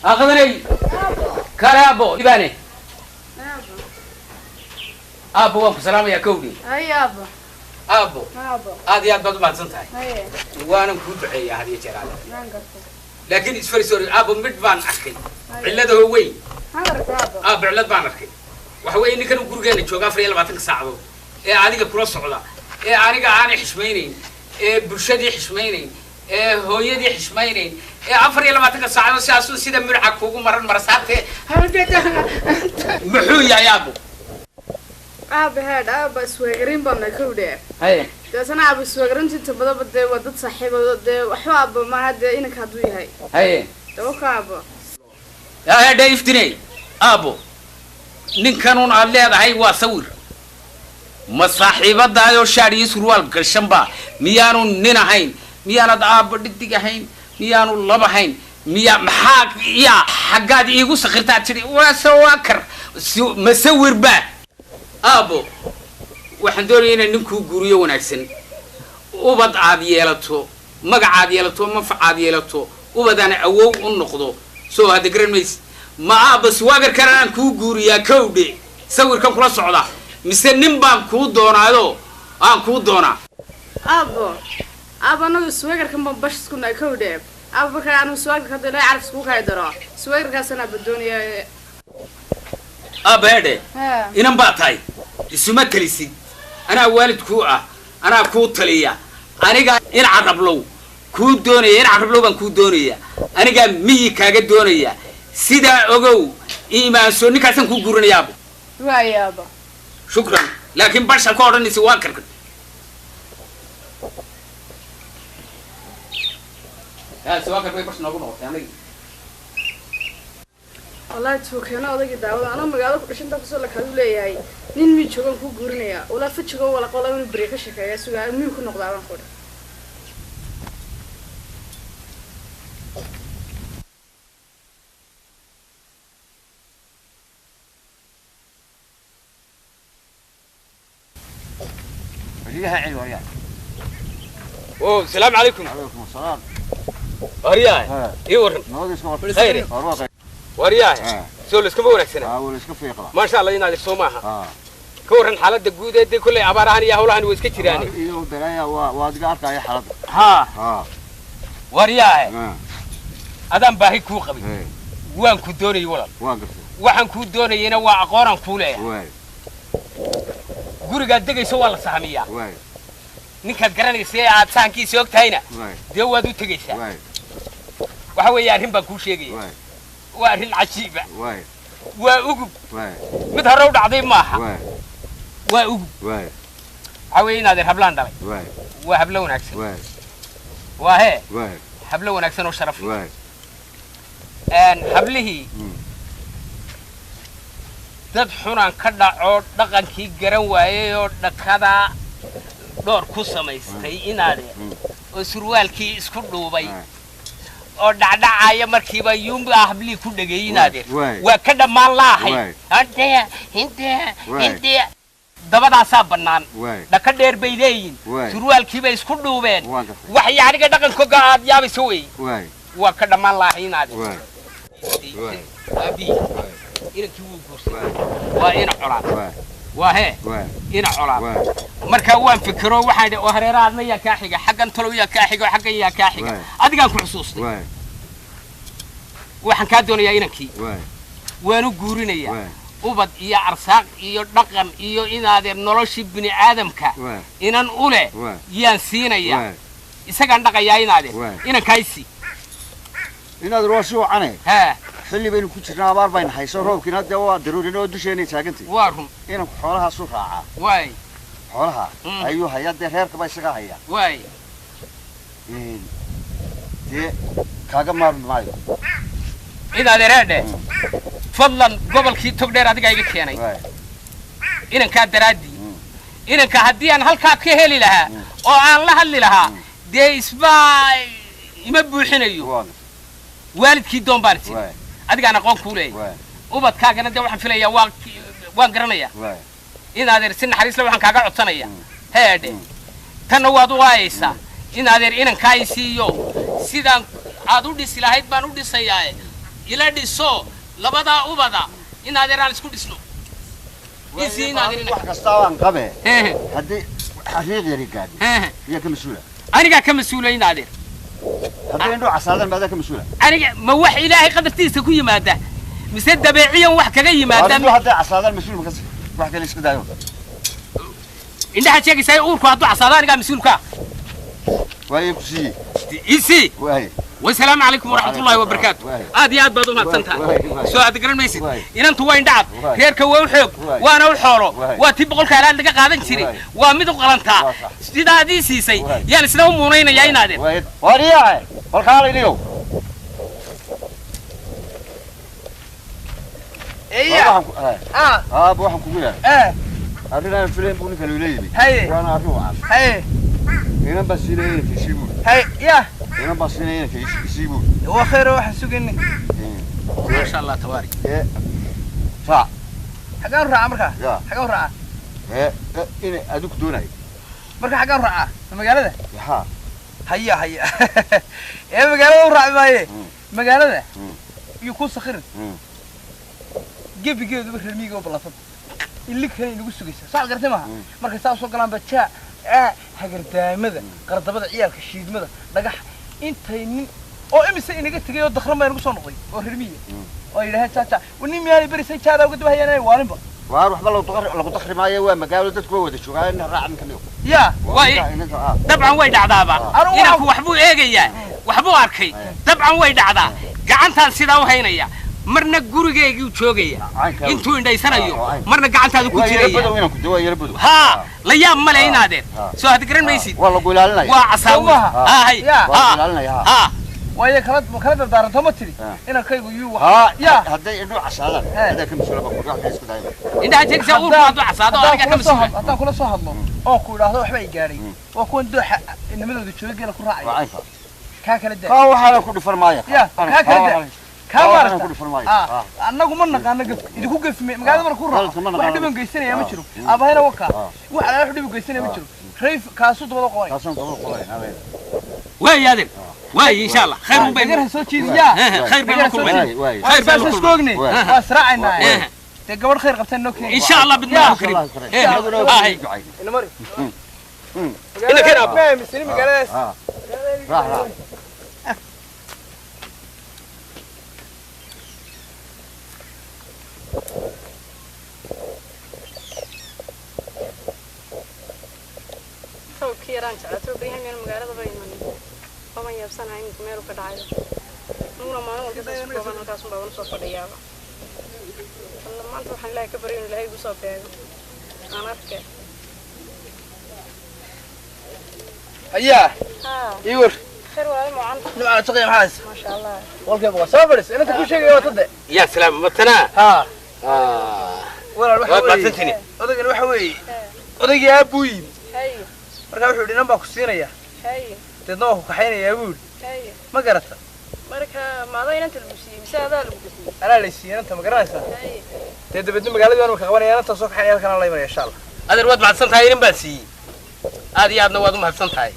أخذني كرابو يباني أبو وانكو سلام يا كودي هاي أبو أبو هذه أبو ما تنتهي هاي وأنا كنت عيا هذه جرالة ما نقصر لكن إسفل سوري أبو مدفان أخي علده هو وين أبو علد بان أخي وحوي إني كانوا جورجين شوقا فريال باتن ساعدوا عادي كبروس صعدا أنا حشميني برشدي حشميني هويدي حشميني أفريال باتن ساعدوا سياسو سيدا مرحق فوق مرة ساعته محوي يا أبو أبو هذا أبو سويرين بنا كودة هاي بس أنا أبو سويرين جت بدأ ودت صحيح بدأ وحوا أبو ما هذا إنك هدوي هاي توقع أبو يا ده يفتني أبو نكانون على هذا هاي واسور مصاحبة دايو شاري سروال كشمبا ميانو نينا هين ميانو أبو دتيجا هين ميانو لبا هين ميا محاك يا حقاد يجو سخرتات شري وسواكر مسور با أبو وحندورينا نكو جوريو ونكسن وبد عاديلتو مق عاديلتو مف عاديلتو وبدأنا أوو النقطة سو هذا جريميس ما بس واقر كران كو جوريا كودي سوير كم كلا صعدا مستنين بام كو دونا لو كو دونا أبو أنا سوير كم بس كنا كودي أبو كان سوير كده لا يعرف سوق هيدرا سوير كاسنا بالدنيا هذا إنم باتاي اسمه كليسي أنا والد كوعة أنا كو تليا أنا جا إن عرب لو كو دوني إن عرب لو بن كو دوني أنا جا مي كاجد دوني سيدا أجو إيمان سوني كاسن كو جورني يا أبو يا أبو شكرا لكن برشا كورني سواكر يا سواكر بيبرش نقول يعني والله توكلنا أضيق الدعوة أنا مقالة عشان تقصد لك هذول ياي نين مي شغل كو جورنيا ولا فت شغل ولا قلا من بريك شكاية سواء مين كنا قدامنا خود فيها علم وريان. أوه السلام عليكم. عليكم السلام. ورياه. يورن. خير. ورياه. سول اسكبوا لك سنة. أول اسكب في قلا. ما شاء الله ينادي سوماها. كورن حالة دقودة دي كلها عبارة عن يهولان ويسكتيراني. إيوه بلايا وادقارك يا حرب. ها. ورياه. أدم باهي كوخبي. وان كودوني ولا. وحن كودوني ينا وعقارن كوله. guriga degayso waa la saamiyaa ninka garanaysa aad saankiisa og tahayna dee waad u tagaysaa waxa weeye arrin baan kuu sheegaya waa arrin cajiib ah waa ugub mid hore u dhacday maaha waa ugub waxa weeye inaad hablaan dhalay waa hablo wanaagsan waa hee hablo wanaagsan oo sharaf hablihii dad xunaan ka dhaco dhaqankii garan waayay oo dhakada door ku samaystay inaade oo surwaalkii isku dhuubay oo dhacdhacaya markiiba yumba habli ku dhagay inaade waa ka dhamaan laahay intee dabadaasaa bannaan dhaka dheer bay leeyiin surwaalkiiba isku dhuubeen wax yaaniga dhaqankooga aad yaabayso wey waa ka dhamaan laahay inaade إنك وإنا عراد وهي إنا عراد مركا وان فكروا واحد وهريرات ما يكاحقة حقا طلوا يكاحقة وحقا يكاحقة أدقان كحصوصي وحن كادون يا إنكي وانو قورين يا وبد يا عرساق يا دقن يا إنا ذي نرشي بني آدم كا إنا نقوله ينسينا يا إسقان دقا يا إنا ذي إنا كايسي إنا دروسو عنه ها xilli baynu ku jirnaa abaar bayna hayso roobkiina dee waa daruurinoo dusheena taagantay waa run inanku xoolaha soo raacaa waay xoolaha ayuu hayaa dee reerkaba isaga hayaa waay dee kaaga maarmi maayo idaad ereedhe fadlan gobolkii togdheer adiga iga keenay inankaa daraaddii inanka haddii aan halkaa ka heli lahaa oo aan la hadli lahaa dee isbaa ima buuxinayo waalidkii doon baan tii adiga ana qoon kuulay ubadkaagana de waxaan filayaa waan garanaya in adeer si naxariis leh waxaan kaaga codsanaya heede tan waad u waayaysaa in adeer inankaay siiyo sidaan aad u dhisi lahayd baan u dhisayaa ila dhiso labada ubada inaad yaraan isku dhisno isi inaad yaraan wax kasta aan qabe hadii xariiq yari gaadi iyo ka masuula aniga ka masuula inaad yar hadii indho casaadan baad ka masuula aniga ma wax ilaahay qadartiisa ku yimaada mise dabeeciyan wax kaga yimaada hadii casaadan masuul ma kasi wax kale isku daayo indhaha sheegaysaa uurku hadduu casaado aniga masuulka waaye ku sii isi waaye والسلام عليكم ورحمة الله وبركاته. هذه عاد بدو ما تنتهي. سو هذا قرن ميسي. إن أنتوا وين دعب؟ هيرك وحوق وأنا والحورو وتبقى الكلام دقة قاعدين شري ومدو قرنتها. سيدا هذه سيسي يعني سلام مورين يا نادر. وريا والخال اليوم. إيه. بوحكم كلها. أنا الفيلم بقول لك الوليدي. هاي. وأنا أروح. هاي. هنا بس هنا كيسيبون. هاي يا. هنا بس هنا كيسيبون. هو خير واحد سوقني. ما شاء الله تبارك. صح. حاجة ورا عمرك. حاجة ورا. إني أدوك دوني. مرك حاجة ورا. المجال ده. ها. هيا. إيه المجال ورا معي. المجال ده. يكون صخر. جيب ده بخرمية قبل صد. اللي كان يقول سوقي. صح قرت معها. مرك ساوي سوق كلام بتشاء. حجرتها ماذا قرط بدأ عيالك الشيد ماذا نجح أنت أو إمسى إنك تجي وتدخل ما يرقصون نقي وهرمية أو إلى هالساعة ونيم يعني بريس هذا وقد بهي أنا وارنبا وأروح بالله لو تخرج معي وين مقاول تتكود شو قال إنه راح من كم يوم يا واي طبعا وايد عذابا إنك وحبو إيه جاي وحبو أركي طبعا وايد عذاب قعنتها سيدا وهينيا مرنا جورجي وشوجي انتو عندي سنة يوم مرنا قعنت هذا كتير ها ليام ملايين هذا سو هذا كرن ميسي والله قول لنا وعساوي هاي ها ويا كلام دارن تومتري إنا كيجو يو يا هذا إنه عسالة هذا كم سؤال بقول راح يسكت دايما إنت هتجيك سؤال هذا عسالة هذا كم سؤال أنت كل صهد له أو كل هذا وحبي جاري وكون ده إن مدة تشوفك لك راعي كاكل الدم هو حاله كل فرماية يا كاكل الدم كاميرا كل فرماية أنا قمنا كنا قف إذا كوقف في مقعد مرة كورة واحد من قيسنا يا مشرو أبا هنا وكا واحد من قيسنا يا مشرو خريف كاسود ولا قوي كاسود ولا قوي نعم وين يا ذي وين إن شاء الله خير بيننا سو شيء يا خير بينكم خير بينكم سكوجني واسرعنا تقبل خير قبتنا نوكي إن شاء الله بدنا نكرم هاي المري إلا كنا ما مسلم جالس راح كيران تعتوا بريهم من المجال هذا بيننا فما يبصن هاي مكمل وكدعاء نورا ما نقول كذا سبب أنا كاسم بقول صوت الرياضة لما أنت وحنا لا كبرين لا يبصوا بيها أنا أفكر أياه يور خير ولا معن نوع تقيم حاس ما شاء الله والله يبغى صابرس أنا تقول شيء يا تصدق يا سلام متنا ها ولا الوحوي أدق الوحوي أدق يا أبوي هاي marka wuxuu dhinan baa ku siinaya hay dadnoo ku kaxaynaya wiil hay ma garata marka maadayna inta lagu siiyay misaada lagu siiyay ana la siiyay inta ma garanaysa hay dadabadna magaalada waan ka qabanayaan inta soo kaxaynaya halkan la imanaya insha Allah adeer waad mahadsan tahay in baad siiyay aad iyo aadna waad u mahadsan tahay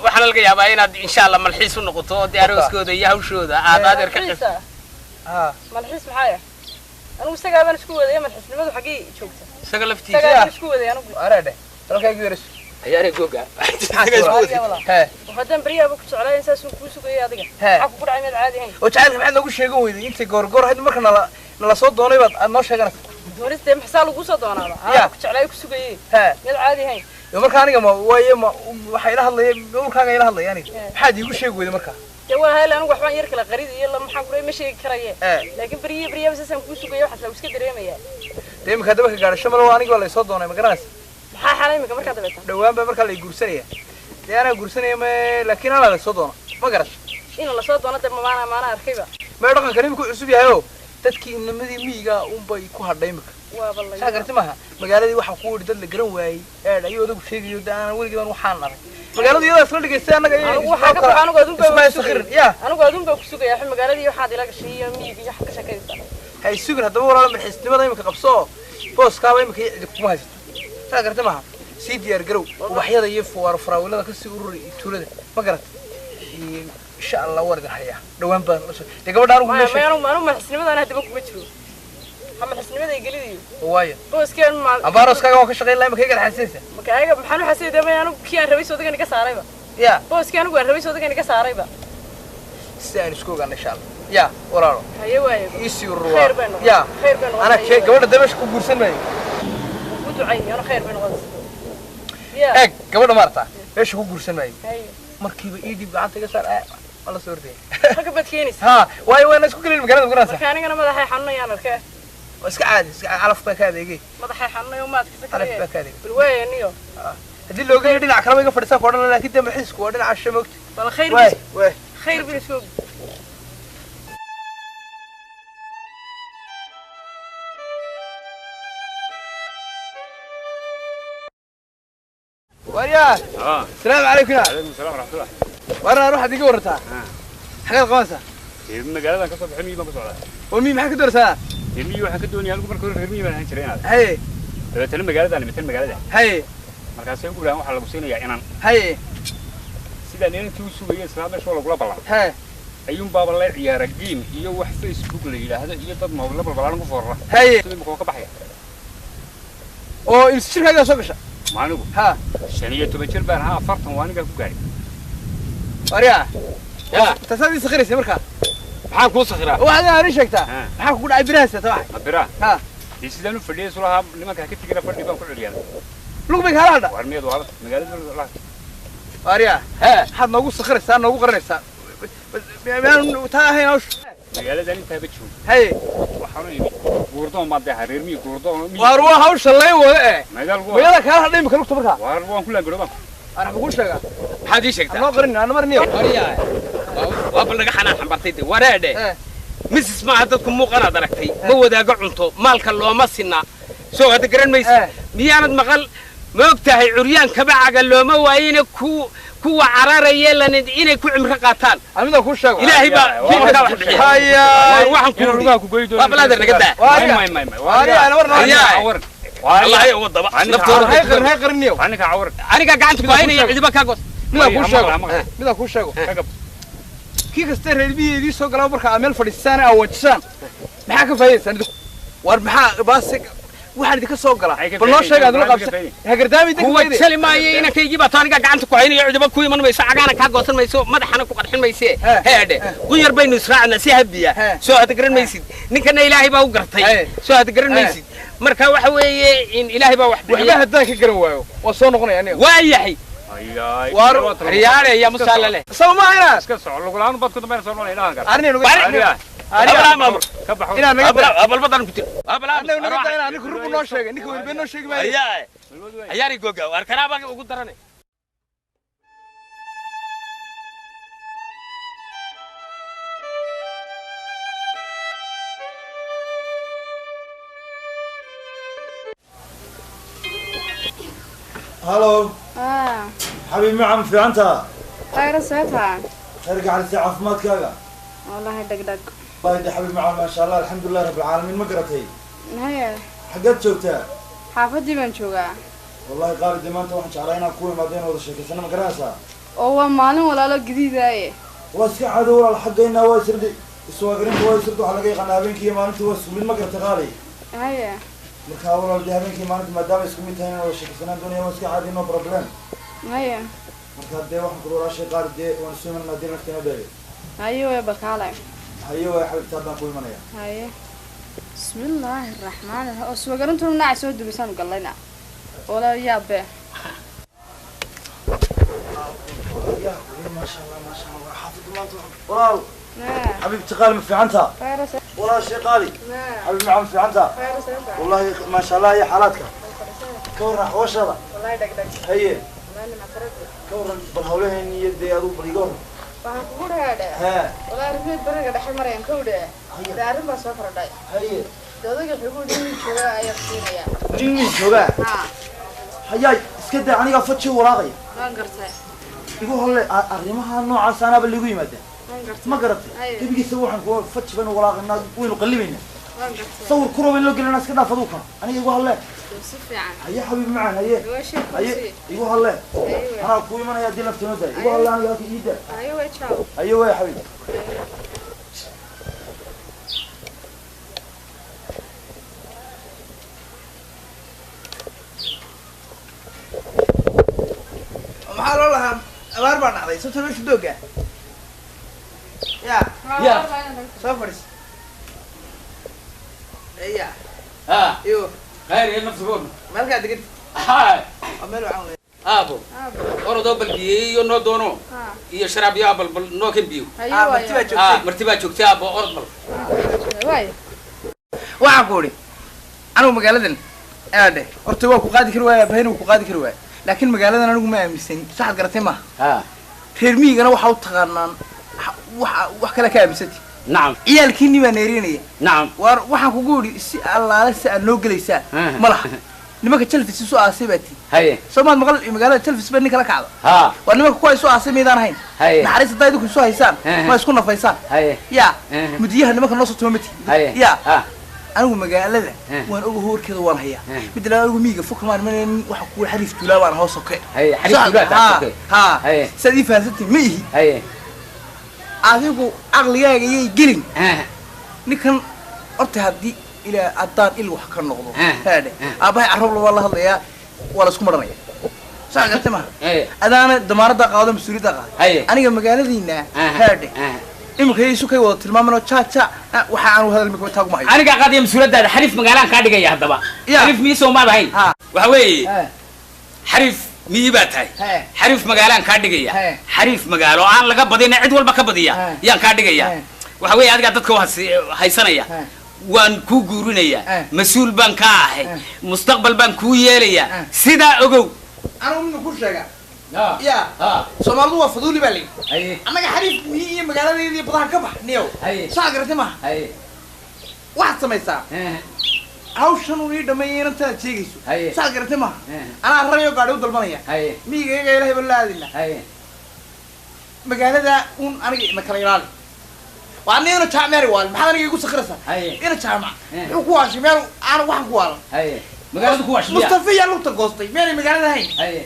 waxaan laga yaabaa inaad insha Allah malxiis u noqoto diyaarooskooda iyo hawshooda aad adeer ka qeyb malxiis maxay anigu sagaaban isku waday malxiisnimadu xaqii joogta sagal laftiisa sagaaban isku waday anigu arade dalkaygu yaris ayaa googa وهذا بريء أبوك تعالى إنسان سوق سوق يا ذيك حكوا كل عمل عادي هين وتعال maxaad nagu sheegan weyday inta goor hada marka nala soo doonay baad noo sheeganaysa doonista maxaa lagu soo doonaa aa ku jeclay ku sugayay mid caadi hayn marka aniga ma waaye ma waxa ila hadlayay dhulkaaga ila hadlayay aniga maxaad iigu sheeg weyday marka waa hal anigu waxbaan yar kala qarid iyo lama xaq ma sheegi karaye laakiin briye bisan ku sugayay waxa la iska dareemaya deemka hadaba ka gaadasho malo aniga la soo doonay ma garanaysa maxaa xalay imika marka dabata dhawaan ba marka la guursanaya deena guursanaya ma laakiin ala la soo doono ma garash in la soo doono dad maana arkayba ma dhaqan karim ku cusub yahay oo dadkii inamadii miiga bay ku hadhay imika waa ballan sagarti maaha magaaladii waxa ku wadi dad la garan waayay ayuu adag sheegayo daana waligeedan waxaan naray magaaladii iyada isla dhigaysay anaga waxa ka anigu adun baa ku sugaya magaaladii waxa ila gashay miiga iyo wax ka shaqeysta hay sugan hadaba walaal malxiisnimada imika qabso booskaaba imika kuma haysto sagarti maaha سيدي أرجو وبحياة يف وارفراولة كسي أوري تولده ما قرأت وحين إن شاء الله ورد الحياة دوام بان تقبل دارو ما أنا حسني أنا هدبك بتشوف هم حسني ماذا يقولي وايد بس كان مع أبارس كذا وكش شغال لا مكيك الحساسة مكايك بحنو حسي ده ما أنا كيان ربي صوتك أنا كسارة بقى يا بس كانوا قال ربي صوتك أنا كسارة بقى استاني سكوك إن شاء الله يا ورارو أيوة يسير خير بينه يا خير بينه أنا كي قبل دمشق وبورسن معي ودعيني أنا خير بينه غلط يا إيه قبل مرتا ليش هو بورسن معي أيوة مركبة إيدي بعانت كسر والله صورتي ركبت كينيس ها واي ناس كل المقالات مقرنسة كان أنا ما ضحي حنا يا نركه بس عادي على فبك هذا يجي ما ضحي حنا يوم ما تكسر على فبك هذا بالواي نيو هذي لو قاعد يدنا عكرمة يقف فرسا كورنا لكن ده محس كورنا عشان وقت والله خير واي واي خير بالسوق وريا السلام عليكم عليكم السلام ورحمة الله. وانا اروح اديك ورتها حاجه القوانسه magaalada ka soo baxay miyi baan ka socdaa ومين maxaa ka doorsaa miyi waxa ka doonaya anigu markii hore miyi baan ahaan jiray inaad hay dabeetana magaalada hay markaas ay ku guraan waxa lagu siinayaa inaan hay sida inantii u sugayay isla meesha lagu balan hay ayuun baaba la ciyaara game iyo wax Facebook la yiraahdo iyo dad mobile balbalan ku foorra hay sidii ma ka baxaya oo in shirkaaga soo gasha maanigu ha 15 jir baan ahaa 40 waaniga ku gaaray waryaa يا tasaadii sakhiraysa markaa maxaan kuu sakhiraa waxaad aan sheegtaa maxaa ku dhacay birahaas tabax mabira ha sidaan u fadhiyay sulaha nimanka ka tigira fadhi baan ku celiyay lug bay kala hadha warmiyadu waa magaalada la waryaa ها waxaad noogu sakhiraysaa noogu qaranaysaa miyaan taa ahayn hawsh magaalada inta ba joog hay waxaan u yimid guurdoon ma dhahay reer miyi guurdoon waar waa hawsha lay wada magaalada wayada kala hadhay imka lugta markaa waar waan ku laagaro ana ku sheega maxaad ii sheegtaa anoo qarin ana marniyo waryaa waa bal naga xanaan xambartay de wareedhe misis maaha dadku muuqanaad aragtay ma wadaago cunto maalka looma sinna soo hadda garan maysa miyaanad maqal ma og tahay curyaan kabacaga looma waayina kuwa cararaya lanid inay ku cimro qaataan amida ku sheego ilaahay baa kiinka wax bixiya haya waxaan ku rugaa ku goydo waa balaada naga daa waryaa ana warna والله هي وضبا نفتور هاي قرنيو عنك عور aniga gacanta ku haynaya cidiba ka god mida ku sheego kii kasta reerbiyeedii soo galaa marka meel fadhiistaan oo wajisaan maxaa ka faa'iideysan war maxaa baas waxaan idinka soo galaa bal noo sheeg aad la qabsan hagardaami deg kuwa jali maayo ina kaygi baa aniga gacanta ku haynaya cidiba ku iman mayso cagaana ka goosan mayso madaxana ku qarxin mayse heede qunyar baynu israacna si habiya soo hada garan maysid ninkana ilaahay baa u gartay soo hada garan maysid marka waxa weeye in ilaahay baa wax bixiya waxba haddaan ka garan waayo waa soo noqonaya aniga waa yahay war riyaale ya musallale sama ina iska soo lugulaan bad ku dambeyn soo noqonay ilaahan gar arniga ka baxo ina naga abal badan ku tir abal ina aniga rubu noo sheegay ninka weerbe noo sheegay ayaari goga war kanaaba ugu daranay هلو حبيبي معم في أنت خير ساعتها ارجع على ساعة في ماتكاغا والله دق بايدي حبيبي معم ما شاء الله الحمد لله رب العالمين ما قرأتي هيا حقت شوكتها xaafadii baan joogaa والله قال دي ما انت واحد شعرينا كوي ما دين ولا شيء كسنا ما قرأسها oo waa maalin walaalo gadiidaaye واسكع عدو ولا حقينا واسردي السواق قرين واسردو حلقي قنابين كي ما انت واسمين ما قرأت غالي haya marka walaal habeenkii maalinta maadaama isku mid tahay oo shaqaysanaan doonaya waa iska caadi no problem haya marka dee waxaan ku walaashay qaar dee waan soo imanaa dee nafteena dheere hayo way bakaalay hayo waa xabibta haddaan ku imanaya haye bismillaahi raxmaani raxiim oo suugarintu naac soo dubisan gallayna wala yaabe ما شاء الله ما شاء الله حافظ الله walaal حبيبتي قال في عنتها ولا شيء قالي حبيبي معهم في عنتها والله ما شاء الله هي حالاتك كورنا حوشها والله دق هي والله ما ترد كورنا بالهولين يدي ادو بريغور waxaan kugu dhaadhe ها walaa arrimid bariga dhexe marayaan kowdhe ida arrin baa soo kordhay هي doodaga xugu dhimin jooga ayaa siinaya جيني جوجا ha هياي iska daa aniga faji walaaqay waan gartay igu holle arrimaha noocaas anaaba lagu yimaada waan gartay ma garatay gebigiisa waxaan ku faji baan walaaqnaa waynu qallibayna waan gartay sawir kuroba loo gelina iska dhaafadu ka aniga igu holle وصفي عنه هيا حبيبي معنا هيا هيا ايوه هلا انا اخوي من هيا دي لفتي نودا ايوه هلا انا ياكي ايده ايوه تشاو ايوه يا حبيبي maxaa loo lahaa abaar baa dhacday sabta meesha dooga ya soo fadhiis ya ها iyo خير يا نفسكم meelkaa deged هاي waa meel waxaan leeyahay ابو orodoo balbiyey iyo noo doono iyo sharaab iyo balbal noo kan biyo marti baa joogtay martibaa joogtay abo orod bal waxaan ku idhi anigu magaaladan aadhe horta waa ku qaadi kari waaya bahayna waa ku qaadi kari waaya laakiin magaaladan anigu ma aaminsani saxad garatay maaha ها reer miyigana waxaa u taqaanaan wax kale ka aaminsati نعم ciyaalkiinni baa neerinaya نعم waar waxaan kugu idhi si allaale si aad noo gelaysaa ma laha nimanka jalfis isu aasay baa tii هيا soomaad maqal magaalada jalfis baa nin kala kacda ها waa nimanka kuwa isu aasay maydaan ahayn هيا naxariis haddaa idinku isu haysaan ma isku nafaysaan هيا ya mudiyaha nimanka noo soo tuma mati هيا ya ها anigu magaalada waan oga hoorkeeda waan hayaa mid la anigu miiga fog maan manin waxa ku xariif tuulaa waan hoos oke هيا حريف تولاد اوكي ha هيا sidii fahansantii ma ihi هيا adigu aqligaaga yay gelin ها ninkan horta haddii ilaa haddaan il wax ka noqdo Ah. haadhe aabbahay carrabla waa la hadlayaa waa la isku maranaya saa gartay maha هيا adaana damaanaddaa qaado mas-uuliyaddaa qaado هيا aniga magaaladiina Ah. haadhe ها imika isu kay wada tilmaamanoo jaaja waxa aanu hadal imika taaguma hayo aniga qaadiya mas-uuliyaddaada xariif magaalaan kaa dhigaya haddaba Ya. xariif miyi soo maad ahayn Ha. waxa weeye Ha. xariif miyi baa tahay He. xariif magaalaan kaa dhigaya He. xariif magaalo aan laga badina cid walba ka badiya He. yaan kaa dhigaya He. waxa weeye adigaa dadka haysanaya He. waan kuu guurinaya He. mas-uul baan kaa ahay He. mustaqbal baan kuu yeelaya He. sidaa ogow anigu midna ku sheega ha ya ha soomaalidu waa faduuli baa leeyi haye annaga xariif miyi iyo magaaladeeda iyo badaha ka bax niyow haye saa garatay maha haye waxaad samaysaa he hawshan uu ii dhameeyay inantaad sheegayso Haye. saa garatay maha He. anaa rarayo gaadhi u dalbanaya haye miyiga iyaga ilahay baan la aadina haye magaalada un aniga ina kala ilaali waa anigana jaamacri waal maxaad aniga igu sakraysaa Haye. ina jaamac Eh. muxuu ku waashay meel aan waxaan ku waalan haye magaalada ku washmiya mustafa yaa lugta goostay meelay magaalada ahayn haye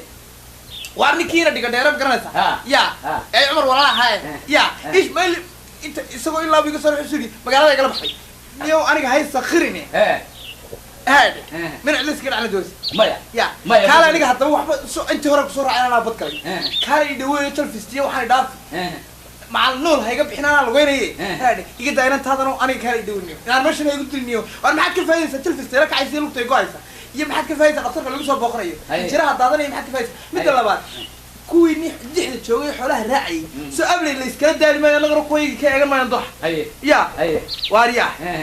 waa ninkiina dhiga dheera garanaysa Ha. ya Ha. ee cumar walaa ahaye Eh. ya Eh. ismail inta isagoo ilaa biga soo xusuri magaalada igala baxay niyow aniga hay sakrine he haade Eh. min cidliska dhacna doorsi maya ya Maya, kaala maya. aniga haddaba waxba intii hore kusoo raacay anaa bad galay Eh. kaala i dhaweeyo talfistiya waxaan dhaafi he macal nool hayga bixin anaa lugeynaye Eh. haade iga daa inantaadano aniga kaala i dhaweynayo inaan meeshan haygu diliniyo war maxaad ka faa'idaysaa talfistayla kacaysa lugta ay go-aysa iyo maxaad ka faa'idaysaa dhaqtarka lagu soo booqanayo Haye. jiraha daadanaya maxaad ka faa'idaysaa midda Haye. labaad kuwii dixda joogay xoolaha raacayay soo abley la iskala daali maayo lagana kuwaygi ka eegan maayan dooxa haye ya haye waaryaa he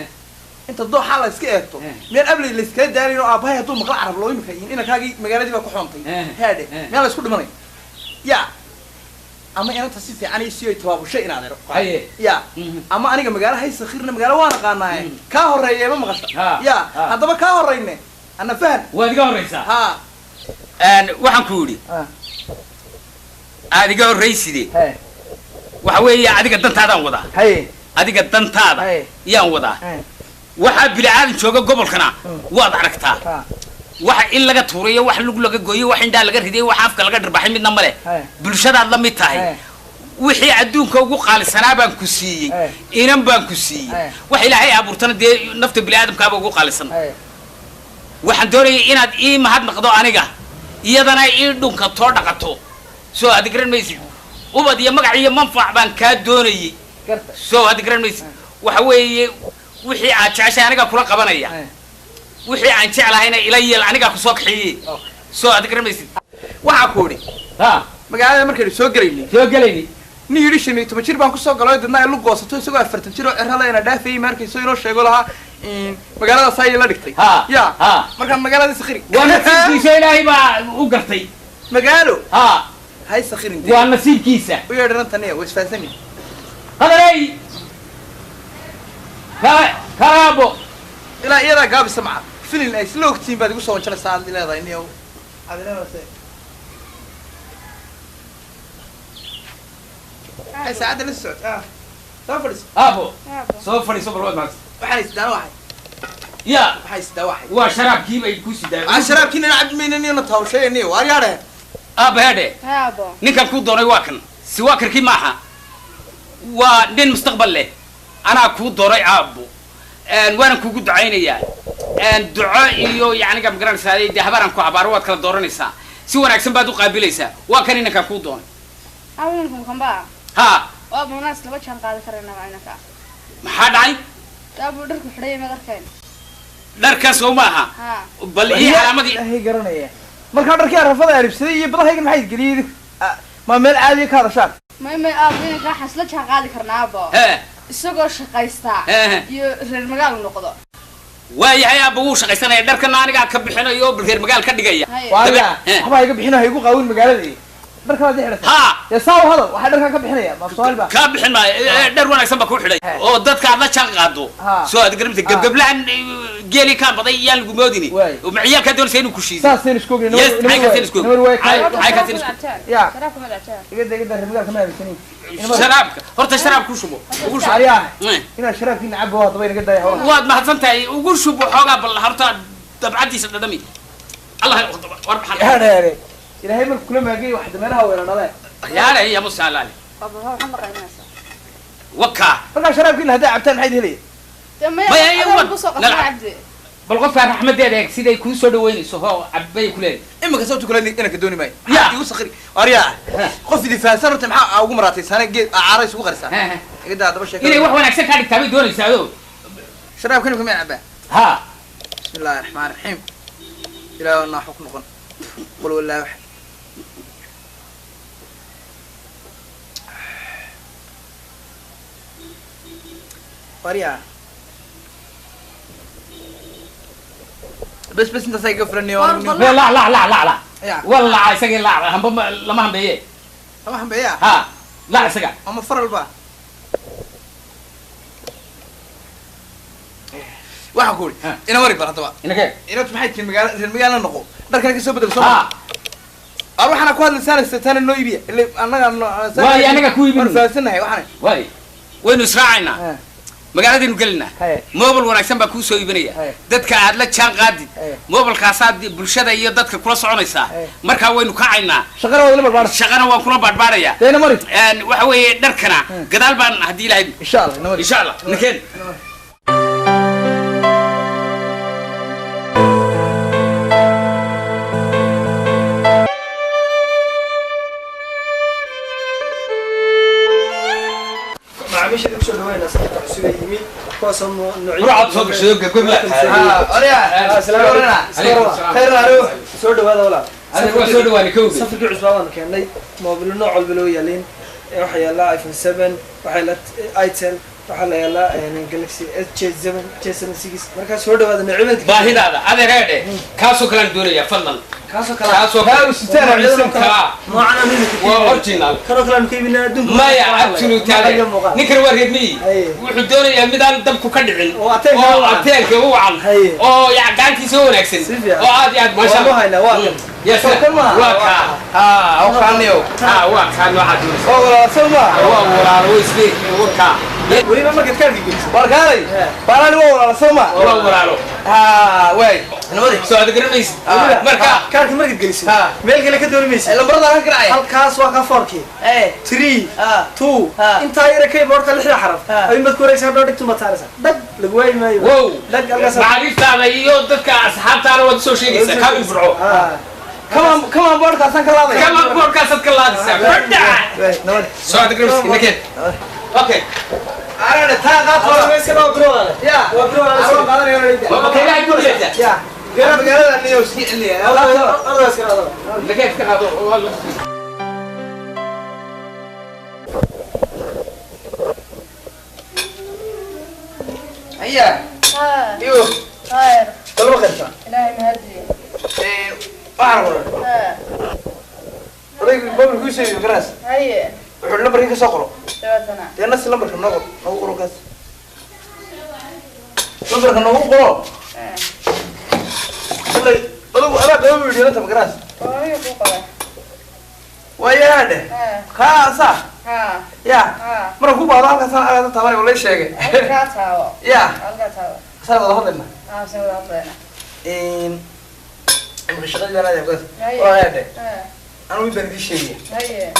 inta dooxaa la iska eegto Eh. meel abley la iskala daalayn oo aabbahay hadduu maqla carab loo imika yihin inankaagii magaaladii baa ku xoontay Eh. haadhe Eh. meel la isku dhimanay ya ama inanta si fiican iyo si ay tabaabushay inaad ero haye ya Mhm. ama aniga magaalo hay sakhirna magaalo waan aqaanaaye kaa horreeya ma maqasha Ha. ya Ha. haddaba kaa horreyne ana fahan waad iga horraysaa ha waxaan ku yidhi aad iga horrayside he waxa weeye adiga dantaadaan wadaa haye adiga dantaada Haye. yaan wadaa he waxaa bilaadan jooga gobolkana waad aragtaa ha waxa in laga tuurayo wax lug laga gooyo wax indhaa laga riday wax afka laga dhirbaxay midna male Haye. bulshadaad la mid tahay Haye. wixii adduunka ugu qaalisanaa baan ku siiyey Haye. inan baan ku siiyey Haye. wax ilaahay abuurtana dee nafta biniaadamkaaba ugu qaalisan haye waxaan doonayay inaad ii mahadnaqdo aniga iyadana ii dhunkatoo dhaqato soo aad garan maysid ubad iyo magac iyo manfac baan kaa doonayay garta soo aad garan maysid waxa weeye wixii aad jeceshay anigaa kula qabanaya Haye. wixii aan jeclahayna ila yeel anigaa kusoo kaxeeyey soo aad garan maysid waxaa ku idhi ha magaalada markaynu soo gelaynay soo gelayni nin yidhi 15 jir baan kusoo galay dadna ay lug goosato isagoo 40 jir oo cirrada ina dhaafayay markayso inoo sheego lahaa magaaladaas ayay la dhigtay Ha. ya Ha. markaan magaalada sakhiri waa nasiibkiisa ilaahay baa u gartay magaalo ha hay sakhirin waa nasiibkiisa u yeedhanan taniya way isfahansani qadarey karaabo ilaa iyadaa gaabisa maca filin ay isla ogtihiin baad igu soo wanjanaysaa aad leedahay niyow aad leedahay ay saacadda la socod soo fadhiso aabo soo fadhiiso balwaad maanta waxaan isdaana waxay يا حيسدا واحد وشراب كيف يكون سيدا عشرة كنا نعد مني نطور شيء نيو وارياره هذا هابو ninkan ku dooray waa kan si waa karkii maaha waa nin mustaqbal leh anaa ku dooray aabbo waan kugu ducaynayaa duco iyo yaani gab garanaysaa habaran ku habaar waad kala dooranaysaa si wanaagsan baad u qaabilaysaa waa kan ninkan ku dooray awinkum kamba ha waa munaas laba jaan qaadi karayna macnaka maxaa dhacay aabbo dharku xidhay ma darkeen dharkaas oo maaha bal ii calaamadii هي قرنيه marka dharkii arafada aribsaday iyo badahayga maxay galiyay ma meel caadi ka hadashaan ma aabina ka xasla jaan qaadi karnaa aabbo isagoo shaqaysta iyo reer magaal noqdo waayahay aabbo wuu shaqaysanaya dharkana aniga ka bixinayo reer magaal ka dhigaya waaga waxba iga bixinayo igu qaawin magaaladii dharka waad xidhatay ha ya saaw hada waxa dharka ka bixinaya ma Soomaaliba ka bixin ma dhar wanaagsan ba ku xidhay oo dadka aad la jaan qaado soo aad garimta gabgablaan geeli ka baday yaan lagu moodini oo maciyaal ka doonaysa inuu ku shiido saaseen isku ogeen ay ka tin isku ya sharaabka ma dhacaa iga degada reer kama habisani sharaabka horta sharaab ku shubo ugu shubo ariya ina sharaabkii nacab waa dabay naga daay hawla waad mahadsan tahay ugu shubo xoogaa bal horta dabcadiisa dhadhami allah war baxal yaare ilaahay markuu kula maagay wax dameeraha weerarada yaare ya musaalaali aabbo waxa ma qaynaysa waka marka sharaabkii la hadaa cabtaan maxay helay ma ya bal qofka raxmadeeda eeg siday ku soo dhaweynayso hoo cabay ku leeyahay imika sabtu kula inaka dooni may igu sakhri ariya qof difaasan runta maxaa ugu maraatay sana geed aaray isugu qarisa iga daba sheekay inay wax wanaagsan ka dhigtaa bay doonaysaa oo sharaabkan kuma cabaa ha bismillaahir rahmaanir rahiim ilaahu na xukun noqon qul wallahu ariya بس انت سايق فرني لا لا لا لا لا والله عايزك لا هم لما هم بيه لما هم بيه ها لا عايزك هم فرل با waxa ku ina wari bar hadaba ina kee ina maxay tiin magaala noqo dharkan ka soo bedel soo waxana ku hadlaysaa tan noo iibiya anaga waa anaga ku iibin faasanahay waxana waynu israacayna magaaladaynu gelinaa mobil wanaagsan baa kuu soo iibinaya dadka aad la jaan qaadid mobilkaasaad bulshada iyo dadka kula soconaysaa markaa waynu kacaynaa shaqana waan kula baadhbaadhaya waxa weeye dharkana gadaal baan haddii ilahay insha allah ninkeen مش اللي بشوف وين سليمي قسم نوعي روح تصوب شو قبل لا اريا السلام عليكم خير روح سود هذا ولا انا سود وانا كوبي صفر عصبان كاني موبيل نوع البلويالين waxa yaala iPhone 7 waxa la itel waxa la yaala Galaxy S7 marka soo dhawaada naciibada baahidaada adeereede kaasoo kala doonaya fadlan kaasoo kala sitaan ciidanka noocana mid waa original karo kala kiibina adduunka ma ya absolute ninkan waa reedmi wuxuu doonayaa mid aan dabku ka dhicin oo ateelka u wacan oo ya gaantiisa wanaagsan oo aad iyo aad ma sha Allah يا سلام واقع ها وكانيو ها وكانو عدو والله سما والله ويسبي وكا ولينا ما قد كان يجي بركالي بالي والله سما والله ها وي نمدي سو دغرميس marka kaarka markad geliso meel kale ka doormaysa lambarada aan qaraay halkaas waa ka forki 3 2 inta yara kay boorka lixda xaraf ay mad ku wareegsan dhow dhigto mataaraysa dag lagu way maayo wow dag algaas maariiftaada iyo dadka asxaabtaana wad soo sheegaysa ka infurco كمان بودكاست كلامي كمان بودكاست كلامي بدع سو دغرميس نكين اوكي انا تاقات بس كده وبرو يا وبرو انا سو قادر اوكي لا يقول لي يا قال اني وسكي لي الله بس كده لكيف كده والله هيا ايوه خير طلبه خير لا مهدي أعرف. ريك بابل كويسة كراس. هيا. وحنا بريك ساقرو. شواتنا. الناس اللي بركنا نقول كاس. بركنا نقول. أنا بقول فيديو أنت كراس. أيه بقى. ويا هذا. خاصة. يا. مرة كوبا هذا كاس أنا تبغى ولا شيء. كاتاو. يا. كاتاو. صار الله هذا سوى هذا الشغل أنا يبغى هاي وهذا أنا ويبندي شيء هاي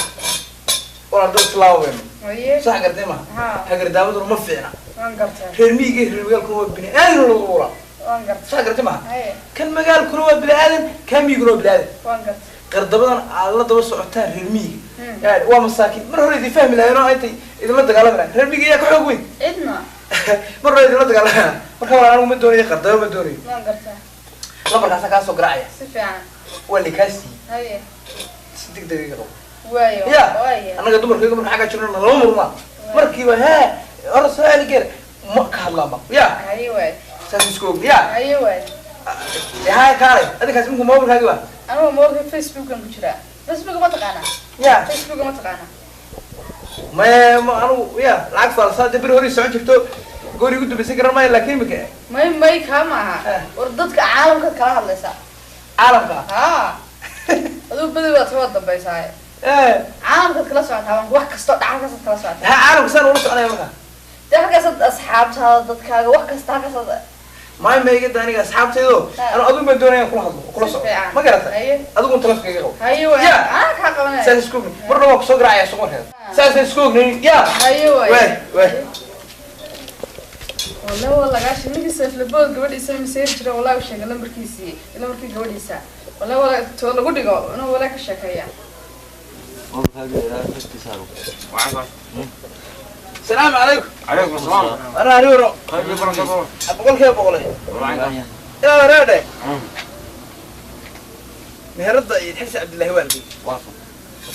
ولا دوت لاوين هاي صح قديمة ها هاجر داود وما فينا وانقرتها رميجي رميجي كل بني آدم ولا غورة وانقرت صح قديمة هاي كان مجال كل بني آدم كم يقولوا بني آدم وانقرت قردبنا على دوس عتان رميجي يعني ومساكين مرة هو يفهم لا يرى أنت إذا ما تقالنا رميجي يا كحوين إدنا مرة إذا ما تقالنا فكمان أنا مدوني قردبة مدوني وانقرتها لما كاسا كاسو قراية سفيان واللي كاسي هاي صدق دقيقة وايو يا وايو أنا قدوم ركيكم من حاجة شنو لو مرنا مركبة ها أرسل لي كده ما كهلا ما يا هاي واي سامسكوب يا هاي واي يا هاي كاري هذا كاسمكم ما بنحكي أنا موقع فيسبوك كان بجرا فيسبوك ما تقانا يا فيسبوك ما تقانا ما أنا يا العكس فرصة تبي هوري سعود شفتوا قولي كنت بسكر ما لكن بك ما يكامها وردتك عالم كلا هذا لسا عالم كا ها هذا بدي بتوضب بيساي إيه عالم كلا سوى هذا واحد كستو عالم كلا سوى ها عالم كسر ورث أنا يومها ده كسد أصحاب هذا ضد كذا واحد كستو كسد ما يجي أنا أصحاب تيدو أنا أظن بدوني كل هذا كل صو ما قرأت أظن تلف كيجو أيوة يا حق وانا سامسكوب مرة ما بسوق رعاية سوق هذا سامسكوب يا أيوة وين والله قاش نيجي سيف لبود قبل يسوي مسير جرا والله وش قال نمبر كيسي نمبر كي قبل يسا والله تقول قولي أنا ولا كشكاية السلام عليكم عليكم السلام أنا هريرو خير بركة أقول كيف بقوله يا رادة مهرد يتحس عبد الله والدي واصل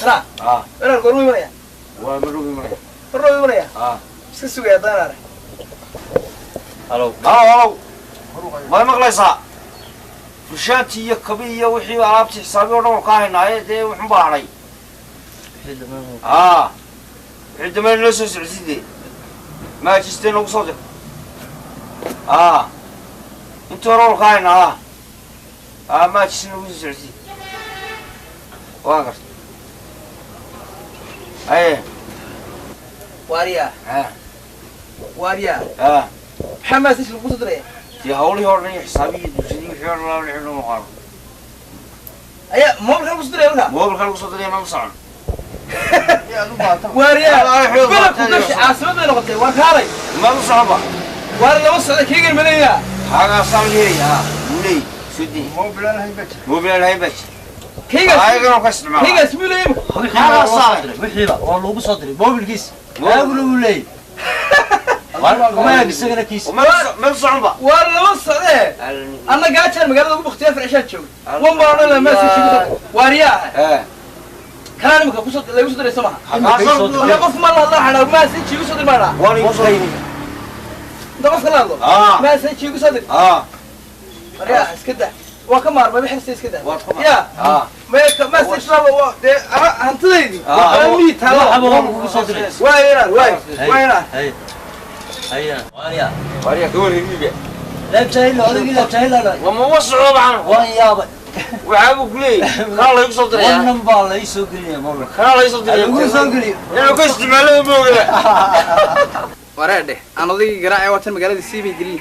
ترى أنا القروي مريا ومروي مريا القروي مريا سكسو يا دار هلو هلو ما مقليصا فشاتي يكبي وحي عرفتي حسابي ورا كاهنا هي وحن باعي عندما نلسس عزيزي ما تستين وصدق انت ورا كاهنا ما تستين وصدق عزيزي واقف ايه واريا واريا حماس ايش القصة دري يا هولي هورني حسابي دوسي وحي الله نحن مقارن أيه مو بالقصة دري ولا مو بالخلق صدري ما مصعن واريا بلد كلش عاصمة نقطة وكاري ما مصعبة واريا وصل كيجي المنيا هذا صار لي مولي سدي مو بلان هاي بس كيجي هاي كانوا كسر معه كيجي اسمه ليه هذا صار وحيلا والله بصدري مو بالقيس اقولوا لي ما يقصقنا كيس ما مصعبة واريا وصل ايه أنا قاعد أنا مقالة أقول باختلاف العشاء تشوي وما أنا ما سيشوف واريا كان مك قصة لا يصدر يسمعها أنا قف مرة الله على ما سيشي يصدر مرة واني مصعبة ده قف كلامه ما سيشي يصدر واريا اسكده وكمار ما بيحس اسكده يا ما سيشي لا ده هنتظرني أمي تلا وين هيا واريا واريا دور هنيبة لا بتهيل هذا لا بتهيل لا وما وصعوا عنه وان يابا وعابك لي خلاص يقصد لي وانا مبالله يسوق لي مولك خلاص يقصد لي يسوق لي يعني كويس تماله موجودة وراده أنا ضي قراعي واتن مقالة السيبي قلي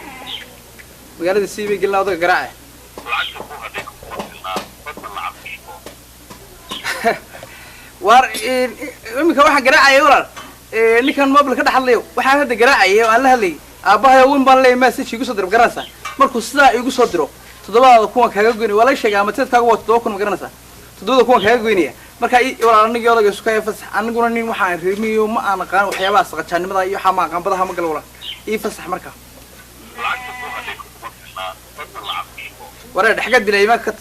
مقالة السيبي قلنا ضي قراعي وار إمك واحد قراعي ولا اللي كان مبلغ كده حليه واحد هذا قراعي وقال له لي أباها وين بالله ما سيش يقصد درب قرنسة مركو سلا يقصد درو تدبا كون كاغا غوني ولا شيغا ما تدكا وقت دو كون قرنسة تدودا كون كاغا غوني marka wala aniga yodaga isku kay fasax aniguna nin waxaan reemiyo ma aan qaan waxyaabaha saqajaanimada iyo xamaa qanbadaha ma gal wala ii fasax marka wara dhaxga dilay ma ka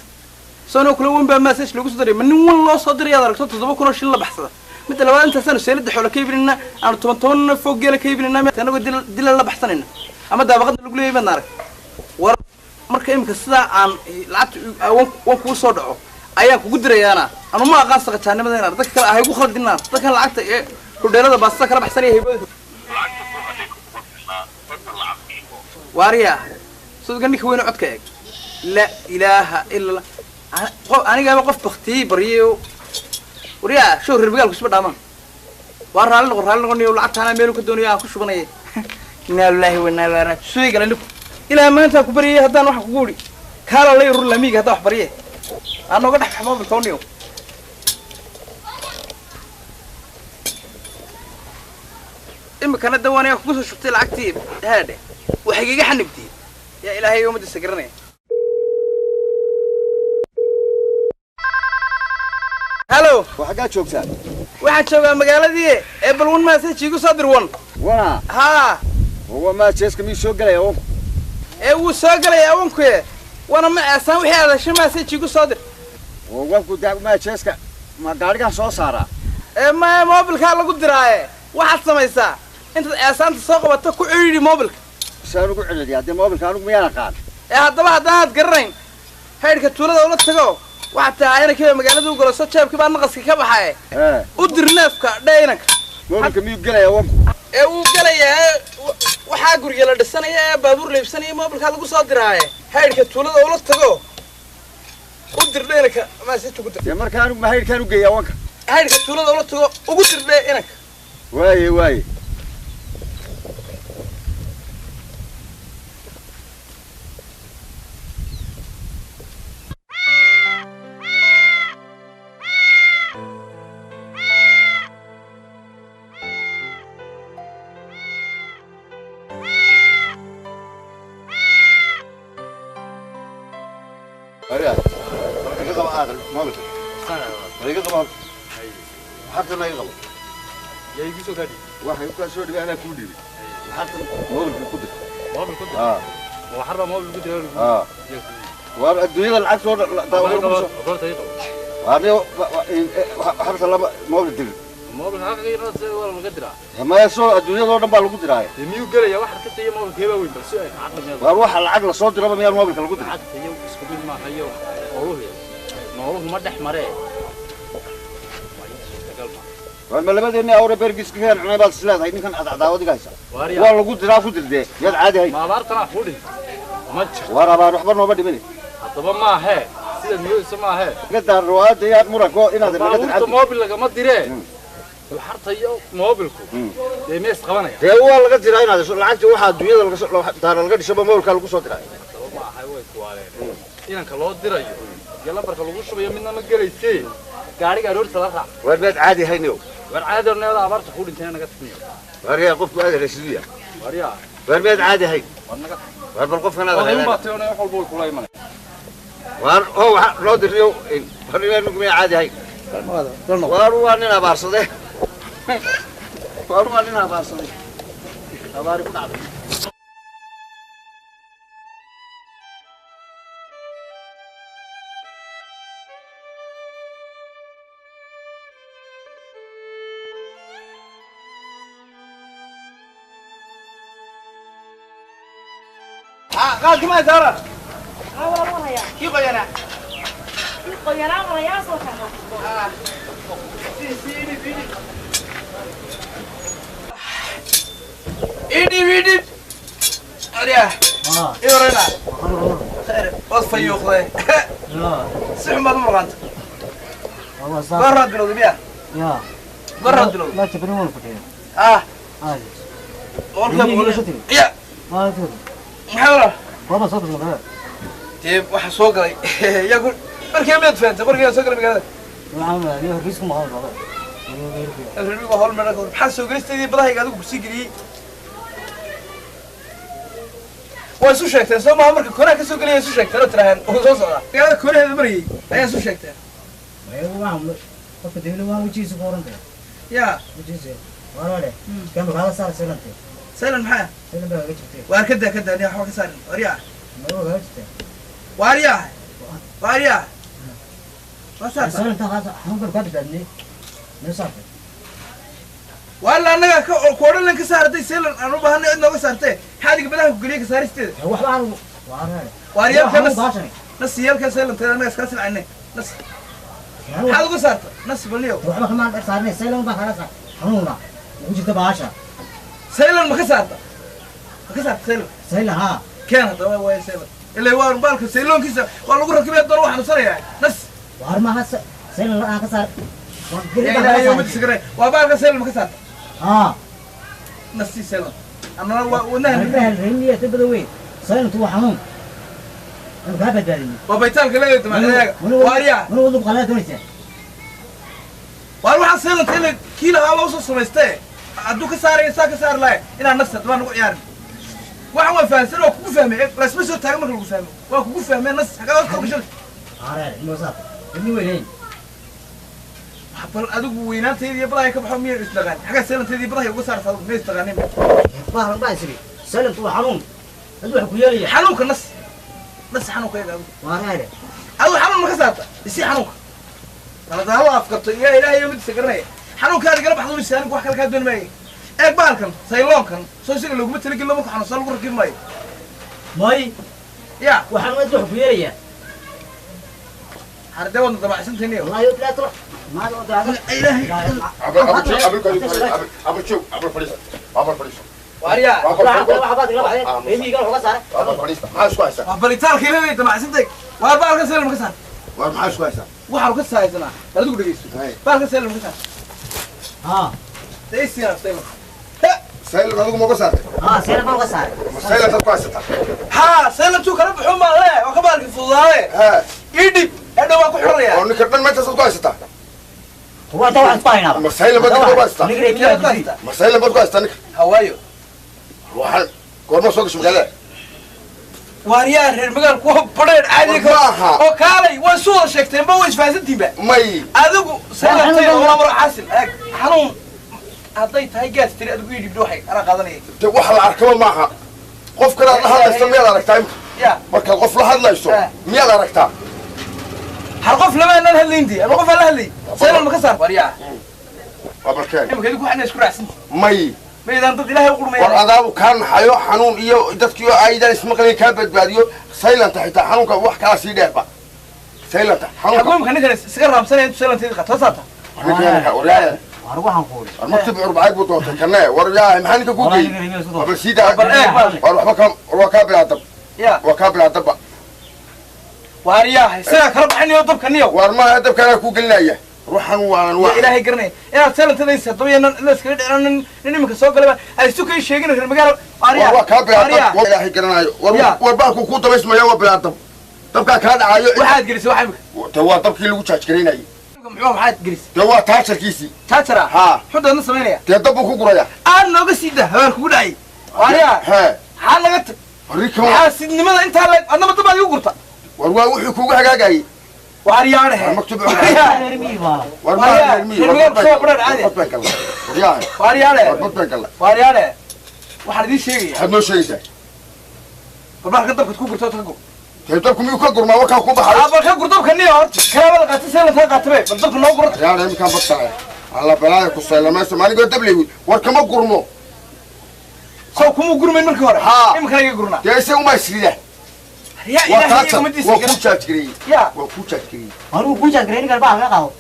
soo kula weyn ba message lagu soo diray man nin loo soo diray aragto 7,000 shil la baxsada mid labaad inta sano seelada xoolo ka iibinina aan 10 foog geela ka iibinina anagu dil la baxsanina ama daabaqada lagu leeyahay ma arag war marka imka sida aan lacagta waan ku soo dhaco ayaa kugu dirayaana anu ma aqaan saqajaanimada inaan dadka kale ahay ugu khaldinaan dadka lacagta ee hudheelada baasta kala baxsanay heybada wariya soo ganni weyn codka eeg la ilaaha illa aniga qof baqti bariyo wariya soo reerbigal ku soo dhaaman war raali noqon iyo lacagta ana meel ku doonaya ku shubanay inna lillahi wa inna ilaihi raaji'uun soo galay ilaa maanta ku bariyay haddaan wax ku guuri kaala la yuru lamiga hadda wax bariyay aan uga dhax xamo biltooniyo imkana dawanaya ku soo shubtay lacagtii haade waxay iga xanibtay yaa ilaahay umada sagranay هلو وحاجات شو كسر واحد شو مقالة دي بلون ما سيجيكو صدر ون وانا ها هو ما تشيسك مين شو قال يوم هو سو قال يوم كوي وانا ما اسوي هذا شو ما سيجيكو صدر وقفكو داك ما تشيسك ما دارك سو سارا ما موبل كان لو دراي واحد سميسا انت اسانت سو قبطه ku ciriiri mobilka saan ugu ciriiri hadii mobilka anigu ma yaqaan hadaba hadaad garanayn heerka tuulada ula tago waxa tahay inay ka magaalada u galo soo jeebka baa naqaska ka baxay u dir neefka dhaynak mobilka miyuu galaya wanku uu galaya waxa guriga la dhisanaya baabuur leebsanaya mobilka lagu soo diraaye heerka tuulada ula tago u dir dhaynaka ma si tugu dir marka anigu ma heerkan u geeyaa wanka heerka tuulada ula tago ugu dir dhaynaka waaye حتى ما يغلط يا يجيسو كادي واحد يبقى سوري بقى انا كودي حتى موبل بالقدر موبل كده وحرب موبل كده والدنيا العكس قلت ايه هذا حرس الله موبل دل موبل حقيقي ولا مقدره ما يسوى الدنيا لو دبا لو قدراي ميو قليا واحد كنت هي موبل كيبا وين بس واروح العقل صوت ربا ميا الموبل كلا قدر حتى هي اسكو ما هي والله ما دح مري وما لبدني اورا برجس كان انا بس لا هاي كان عداودي قايسه والله قلت راه فدل دي يد عادي هاي ما بارتنا فودي ما ورا بروح برنو بدي مني طب ما هي سيده ميو سما هي قدر رواد يا مركو ان هذا ما موبل لك ما ديري وحرتيو موبلكو دي ميس قبانيا دي هو لغا ديراي ان هذا لعقتي waxa dunyada laga soo taar laga dhisaba mobilka lagu soo diray ma hay way kuwaaleen inanka loo dirayo yalla barka lagu shubayo midna ma galeysay gaariga aroorta la raac war baad caadi hayno war caadi orneeda abaarta ku dhintay naga tagniyo war yaa qofku aad rasidiya war yaa war baad caadi hay war naga war bal qofkana aad hayno waa tayo wax walba kula imanay war oo waxa loo diriyo war inuu ma caadi hay war waa nin abaarsade war waa nin abaarsade abaari ku dhacday قال كما زارت والله يا كيف غيرنا قيران ولا يا صوتك ايدي اريا يورينا خير وصف يوخذ سحمد مرغانت والله صح برا دلو بيا يا برا دلو لا تبني ولا فتين عادي والله يا ما تقول محاولة والله صوت المغرب طيب واحد سوق لي يقول بركي ما تفهمت بركي سوق لي بقى وعامل عليه رئيسكم هذا الربيع هول مرة بحال سوق لي استدي بضاعي قاعد أقول بسيجري وسو شكتة سو ما عمرك كنا كسوق لي سو شكتة تراهن وسو صار هذا كنا هذا مري أي سو شكتة أيوة وعامل قلت دهلي وعامل وجيه سكورن يا وجيه وانا ده كم بهذا صار سلنتي سلم محا سلم بقى جبتي واركده كده أنا حوالي سالم وريا ما هو جبتي واريا ما صار سلم هذا هم بركض بدني ما صار ولا أنا كورن لك صارتي سلم أنا بهني إنه صارتي هذيك بدها كقولي كسارستي هو حوار وانا واريا نص يالك سلم ترى أنا اسكاسل عنه نص حلقة صارت نص بليو روح كمان صارني سلم بقى خلاص همونا وجبت بعشرة سلم ما كسرت سلم سلم ها كانت وين سلم اللي هو بالك سلم كيسه والله قرر كبير دور واحد صار يعني نص وارما هسه سلم أنا كسر يعني يوم تسكري وبالك سلم ما كسرت ها نص سلم أنا ونهن الرهن تبدو وين سالم تو حنون أنا بحب الدارين وبيتال كلا يتمع واريا من وضب قناة دونيسة وأروح أصير تقول كيلا هوا وصل سمستة أدوك سار إنسان كسار لا إن النفس تبغى نقول يعني وحنا فاهمين لو كوفة فاهمين بس مش هتعمل كل كوفة فاهمين وكوفة فاهمين الناس حاجة أكتر شيء عارف الموظف ابني وين حبل أدوك وينات تيجي براي كم حمير استغاني حاجة سالم تيجي براي وصار صار ما استغاني فاهم بايسري سالم تو حنون أدو حكوية لي حنوك الناس ناس حنوك يا أبو وارد أدو حنون ما كسرت يصير حنوك أنا ده الله أفكرت يا إلهي يوم تسكرني حنوك هذا قرب حضور السالم وحكي لك هذا ماي إيه بالكم سيلون كان سوسي لو قمت لك اللي ممكن حنوصل ورك ماي ماي يا وحنون أدو حكوية لي هذا وانا تبع سنتين والله يوم لا تروح ما أدو إلهي أبو فريسة واريا بريتال كيلو تبع سنتك وبالك سالم كسر ومعاش كويسة waxaa ka saaysanaa adigu dhageyso baalka seelma ka saar taysiina seelma سيل أدوك ما قصر سالم ما قصر سيل تقاسة seelma tuu kala baxo maale oo ka baalki fududaade ها idhib hadha waa ku xoraya أو نكرتن ما تصل قاسة هو ده واحد طاينا ما سيل ما تقول قاسة ما سيل ما تقاسة نك hawaayo واحد كورما سوق شو مقالة waariyaa reer magaalku waa badheer caadi ka oo kaalay waa soo sheegteen ba way isfahantiin ba ماي adigu seelantay oo laba xasil xanuun hadday tahay gaas tiri adigu idhib waxay ana qaadanayay waxa la arkaba maaha qof kale la hadlaysto miyaad aragtaa ya marka qof la hadlaysto miyaad aragtaa hal qof lama aanan hadlayndii ama qof la hadlay seelal ma ka saar waariyaa wabarkeen imka adigu waxna isku raacsan may meedan dad ilaahay u qurmay war adaabu kaan hayo xanuun iyo dadkii aydan ismaqlay ka badbaadiyo saylanta xitaa xanuunka wax kala sii dheerba saylanta xanuunka xanuunka ninkan iska raamsanay saylanta qato saata ninka wariyaa waxaan qoolay المكتب عربعي بطوطة كنا ورجع محنك كوكي وبسيدة وكابل عطب يا وكابل عطب وارياه سلا كرب عني وضب كنيو وارما عطب كنا كوكي لايه روحا وانواع يا إلهي قرني يا سلا تدين طبيعي الناس كده أنا نمك سوق لما السوق يشيء كنا في المجال وارياه وكابل عطب وإلهي قرني واربعكم كوتا بس ما يوم عطب طب كان عايو واحد جلس واحد تو طب كيلو تشكرين أي محوم حد جلس تو تاشر كيسي تاترا ها حد النص مينيا تطبقوا كوكرايا أنا قصيدة هذا كوداي وارياه ها حال لقت ريكم حاسد لماذا أنت هلا أنا ما تبغى يقرطه وروا وحي كوكا حاجاي وارياه له المكتب عربعي ورما يرمي وارياه له وارياه له واحد دي شيء حد شيء ده قبل كده بتكون قرطه تقول تطبقوا ميو كغور ما وكا كوبا أبغى كقرطه كنيو كلام القاتل سنة ثلاثة بس بالضبط نو قرطه يا ريم كان بطلع على بلاي كسيلا ما سمعني قلت بلي وركما قرمو سو كم قرم من مركورة إيه مكان يقرنا جالس وما يسريه يا إلهي يوم تيجي وكوشا تكري يا وكوشا تكري أنا كوجا كريني كربا ما قاو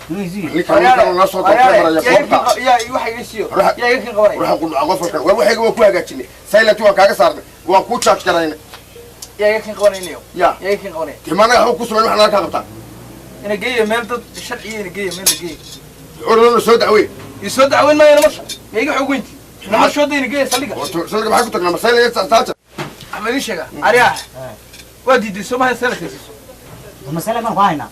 نيزي اللي كانوا الناس صوت الكاميرا يا يوحي يسيو يا يمكن قوري روح اقول عقفك وحي وكو هاجتني سايلتو كاغا صار وكوشا تكرين يا يمكن قوري نيو يا يمكن قوري كمان هو كسر وحنا كاغتا أنا جاي ميل الشرعية أنا جاي ميل جاي عرضنا سود عوي يسود عوين ما ينمش يجي حقوقتي لما شو ديني جاي سلقة سلقة معاك تقنا مسائل تاتا أحمد الشجع أريح ودي دي سمها سلقة المسألة ما قاينا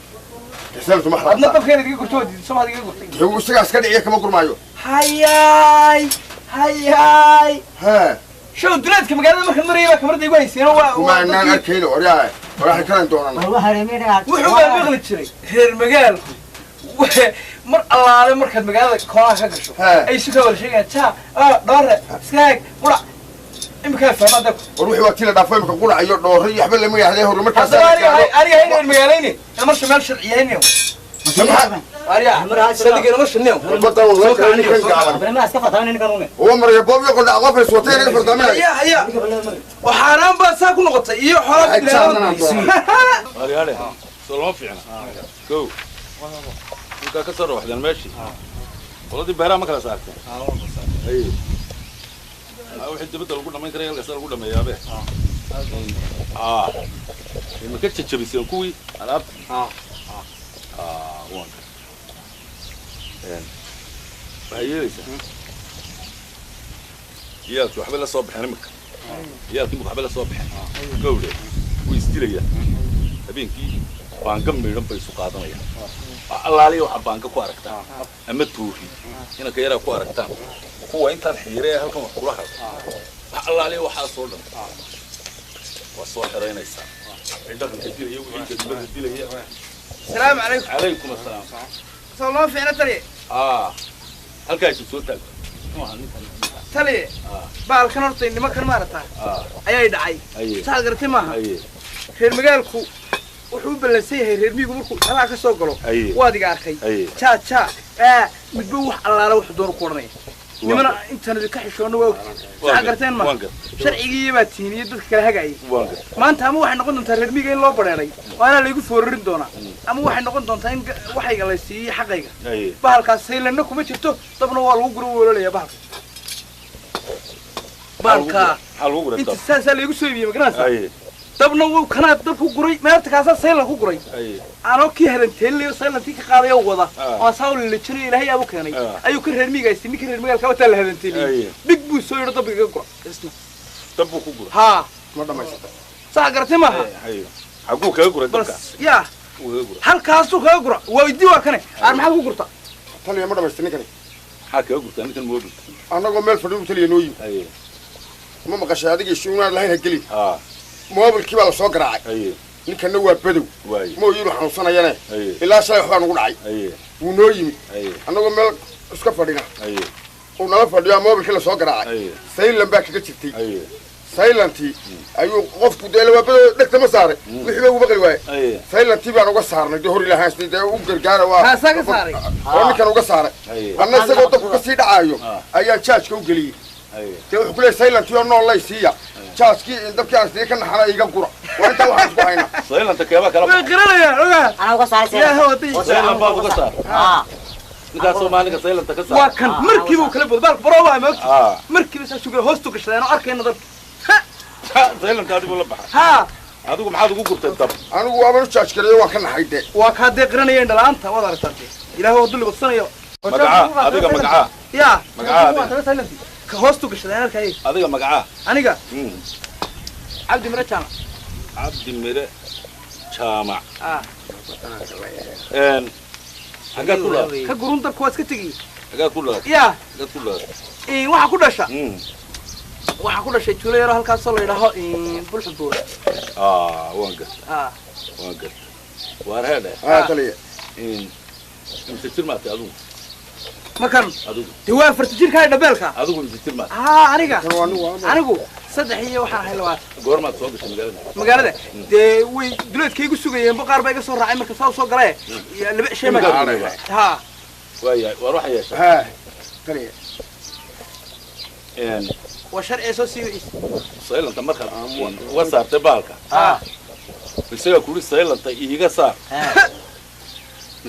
سلقة ما أنا حدا طب خير دي قلت ودي سمها دي قلت هو سجع عسكري إيه كمان قرمايو هياي هياي ها شو دلت كم قال ما كمري ما كمري كويس يعني هو ما أنا أكيد وريا وراح يكرن دونا والله هرمي قاعد وحنا بيغلط شري هير مجال مر الله على مركز مجال كونا كقشوا أي شيء ولا شيء تا دار سكاك ولا إمكان فما دك وروحي وقتي لا دافع مكان قول عيور دوري يحبل لي مياه هذه هو مركز أري هاي المجالين أنا مش مال شرعي هنيو أري صدق أنا مش هنيو البطل والله كان قاعد برما اسكفا ثاني كانوا هو مر يبوب يقول عقب سوتين الفردامين هيا وحرام بس أكون نقطة إيه حرام أري سلام فينا كو انت كسر واحدة ماشي والله دي بهرة ما كلا ساعتين اي واحد بدل قلنا ما يكره يلقى قلنا ما يابه ما كنتش تشبيسي الكوي العب وان هي ليس يا تو حبل الصبح نمك يا كي مقابله صباح قوله ويستيليا habeenkii baan gammeeran bay isu qaadanayaan allaali waxa baan ka ku aragtaa ama tuufi ina ka yara ku aragtaa kuwa intaan xiirey halkan wax kula hado allaali waxa soo dhan waa soo xireynaysa indhaha dilaya wixii dibadda dilaya السلام عليكم. عليكم السلام. صار الله في عنا تلي. halkaas soo taag تلي. baalkan horta inima kan maarata ayay dhacay saad gartay maaha reer magaalku wuxuu balansay yahay reer miyigu markuu halaa ka soo galo waad iga arkay midba wax allaala wax doon ku oranay nimana intaan ka xishoona waa saad garteen ma sharcigii baa tiiniyo dadka kala hagaayay maanta ama waxay noqon doontaa reer miyiga in loo bareeray waana la igu foorarin doonaa ama waxay noqon doontaa in waxayga la siiyay xaqayga bahalkaas saylanna kuma jirto dabna waa lagu guro weelalayaa bahalka بالكا انت ساسا اللي يقول سوي مقناصة طبنا وكنا دبكو قري ما ارتكاسا سيلا كو قري انا كي هرنتين لي سيلا تيك قاديا ودا واساول اللي جري الهي ابو كاني ايو كرير ميغايستي ني كرير ميغال كبتا لا هرنتين لي بيج بو سو يرو دبكو قرا اسنا دبكو قرا ها ما دمايستا سا غرتي ما ايوه حقو كا قرا دبكا يا halkaasuu kaga gura waa idii waa kane aan maxaa ku gurta taliya ma dhamaystirni kani maxaa kaga gurta ninkan moobil annagoo meel fadhiyo taliya noo yimi ما مقاش هذيك الشؤون الله يهجلي موبل كبار سو قراعي ninkan waa badow ma yiri waxaan sanayana ilaa shay waxaan ugu dhacay uu noo yimi anagoo meel iska fadhina oo nala fadhiyo mobilka la soo garaacay saylan baa kaga jirtay saylanti ayuu qofku deelo waa badow dhagta ma saaray wixii uu baqay waay saylanti baan uga saarnay hor ilaahay sidee uu gargaara waa ka saaray oo ninkan uga saaray anna isagoo dadku ka sii dhacayo ayaan jaajka u galiyay تروح كل سيلان تيو نو الله يسيا جاسكي دبكي أصلي كنا حنا يجا كورة وأنت واحد سبحانه سيلان تكيبا كلام قرنا يا أنا وقصار يا هو تي سيلان بابو قصار نكاسو مالك سيلان تكسر وكان مركب وكلب بالك برافو ما مركب بس شو هوستو كشلا أنا أركي نضرب سيلان كادي ولا بحر ها هذوك محاد وقول الطب أنا وأنا جاش كذا وكان حيدة وكاد قرنا يندل أنت ولا رتبتي إلى هو دل بتصنع مقعة هذيك مقعة يا مقعة هوستو كشلا كاي هذيك مقعة أنيقا عبد مرة شامع عبد مرة شامع إن حاجات كلها كقرون تركواس كتيجي حاجات كلها يا حاجات كلها إيه واحد كل شيء واحد كل شيء تقول يا هالكاس الله يراها بالحضور وانقص وانقص وهذا تلي إن مسكتير ما تأذون مكان توافر تجير كاي دبلك أذوق مسكتير ما أنا صدق هي وحنا حلوات قرما تصوب في مقالة ده ودلوقتي كي يقصوا جايين بقار بقى صور راعي مركز صور قراء اللي بقى شيء ما ها وأروح يا شيخ ها تلي إن وشرع أساسي سائل أنت مرخل وصار تبالك بسيبك كل سائل أنت إيجا صار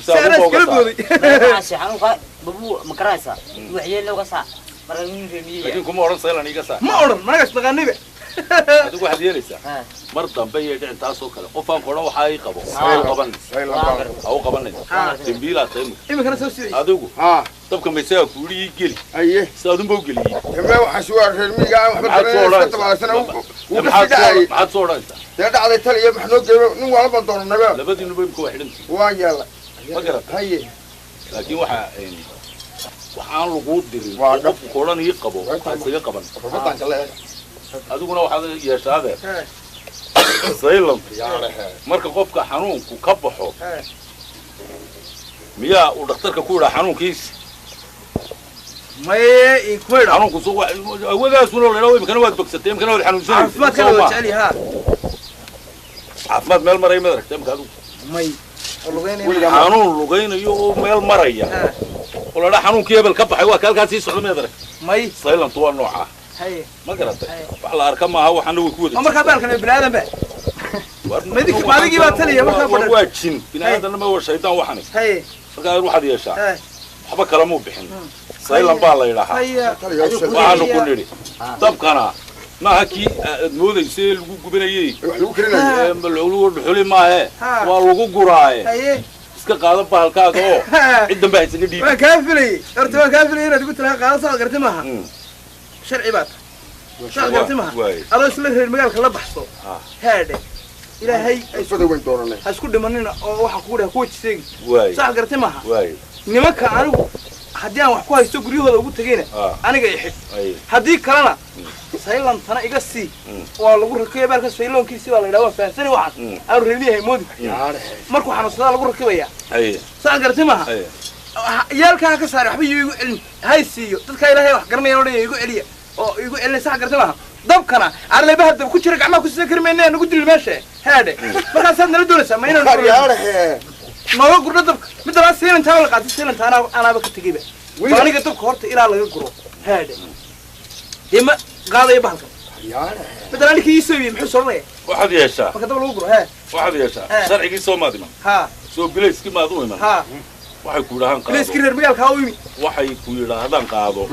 سارس كلبودي ماشي حنوقا بابو مكراسة وحيل لو قصا مرغمين في مية لكن كم أورن سائل أنا إيجا صار ما أورن ما قص نغني به هذا واحد يريسا مرة بيجي عند تاسو كلا قفان كنا وحاي قبو أو قبلنا تنبيلا تيم إيه مكان أساسي هذا طب كم يسوي كوري جلي أيه سادم بوجلي كم وحشوار المي قام وحبط طبعا سنة وبس بعد صورة أنت ده على تلي محنوق نو على بنطلون النبي لابد إنه بيمكن واحد أنت وان يلا ما قرأت هي لكن واحد يعني waxaan lagu dirin qof qoran ii qabo isaga qaban adiguna waxaad yeeshaade saylan marka qofka xanuunku ka baxo miyaa uu dhakhtarka ku yiraahdo xanuunkiisa ما يكوير xanuunku soo wadaasuna leeyahay imkana waad bogsatay imkana waad xanuunsanaysaa ما كان وجعلي ها caafimaad meel maray ma aragtay imka may xanuun lugaynayo oo meel maraya ولا حنون كيبل كبح هو كالكاس يسوع ما يدرك ماي سايلن طوى نوعه هي ما قرأت على أركان هو حنو يكود عمر كبار كان بالآدم بقى ما ديك ما ديك بقى تلي ما كبر واجين بناء هذا ما هو الشيطان وحني هي فقال روح هذا يشاء حبك كلامه بحين سايلن بالله يراها هي وحنو كل لي طب كنا ما هكي نود يصير جبنايه العلو الحلي ما هي والوجو جراء هي iska qaadan bahalkaaga oo ciidan baa isaga dhiib waa kaafilay horta waa kaafilay inaad ugu talaa qaado soo gartay maaha sharci baad شاعر قلت معها الله يسلك المجال كله بحصه هذا إلهي فدو وين دورنا هسكون دماننا واحد كوره كوتش سيج واي شاعر قلت معها نمك أنا حديان وحكوا يستقريه هذا وقلت جينا أنا جاي حد هديك كلنا سيلان تنا إيجاسي والله قول ركيب بالك سيلان كيسي ولا لا وفاء سنة واحد أروح ليه مودي مركو حنوصل على قول ركيب يا شاعر قلت معها يالك هكذا صار حبي يقول هاي السيو تذكر إلهي وح قرمي يقول إليه أو يقول إلي صح قرت معها ضب كنا على اللي بهد كنت شرق عما كنت سكر مني أنا قلت له ماشي هذا ما كان سنة ندور سما هنا ما هو قرنا ضب مثل ما سيل أنت ولا قاعد سيل أنت أنا بكت تجيبه فأنا قلت كهرت إلى الله يقرأ هذا يما قاعد يبهلك مثل أنا كي يسوي محسور ليه واحد يشاء فكتب له يقرأ ها واحد يشاء شرعي كي سو مادي ها سو بليس كي ما دوي ما ها waxay ku yiraahdaan qaado بليس كرير ميال كاوي waxay ku yiraahdaan qaado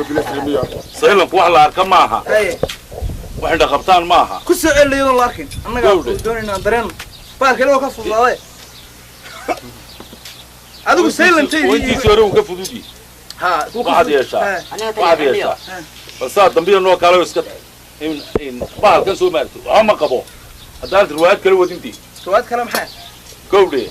saylanku wax la arka maaha waxay dhaqabtaan maaha ku soo celiyo laakiin annaga doonayna dareen baalka loo ka fududaaday adigu saylantay intii soo ka fududi ha waxaad yeeshaa balsa dambiyo noo kale iska in baalkan soo maarto ama qabo hadaan riwaayad kale wadintii riwaayad kale maxay gowdhe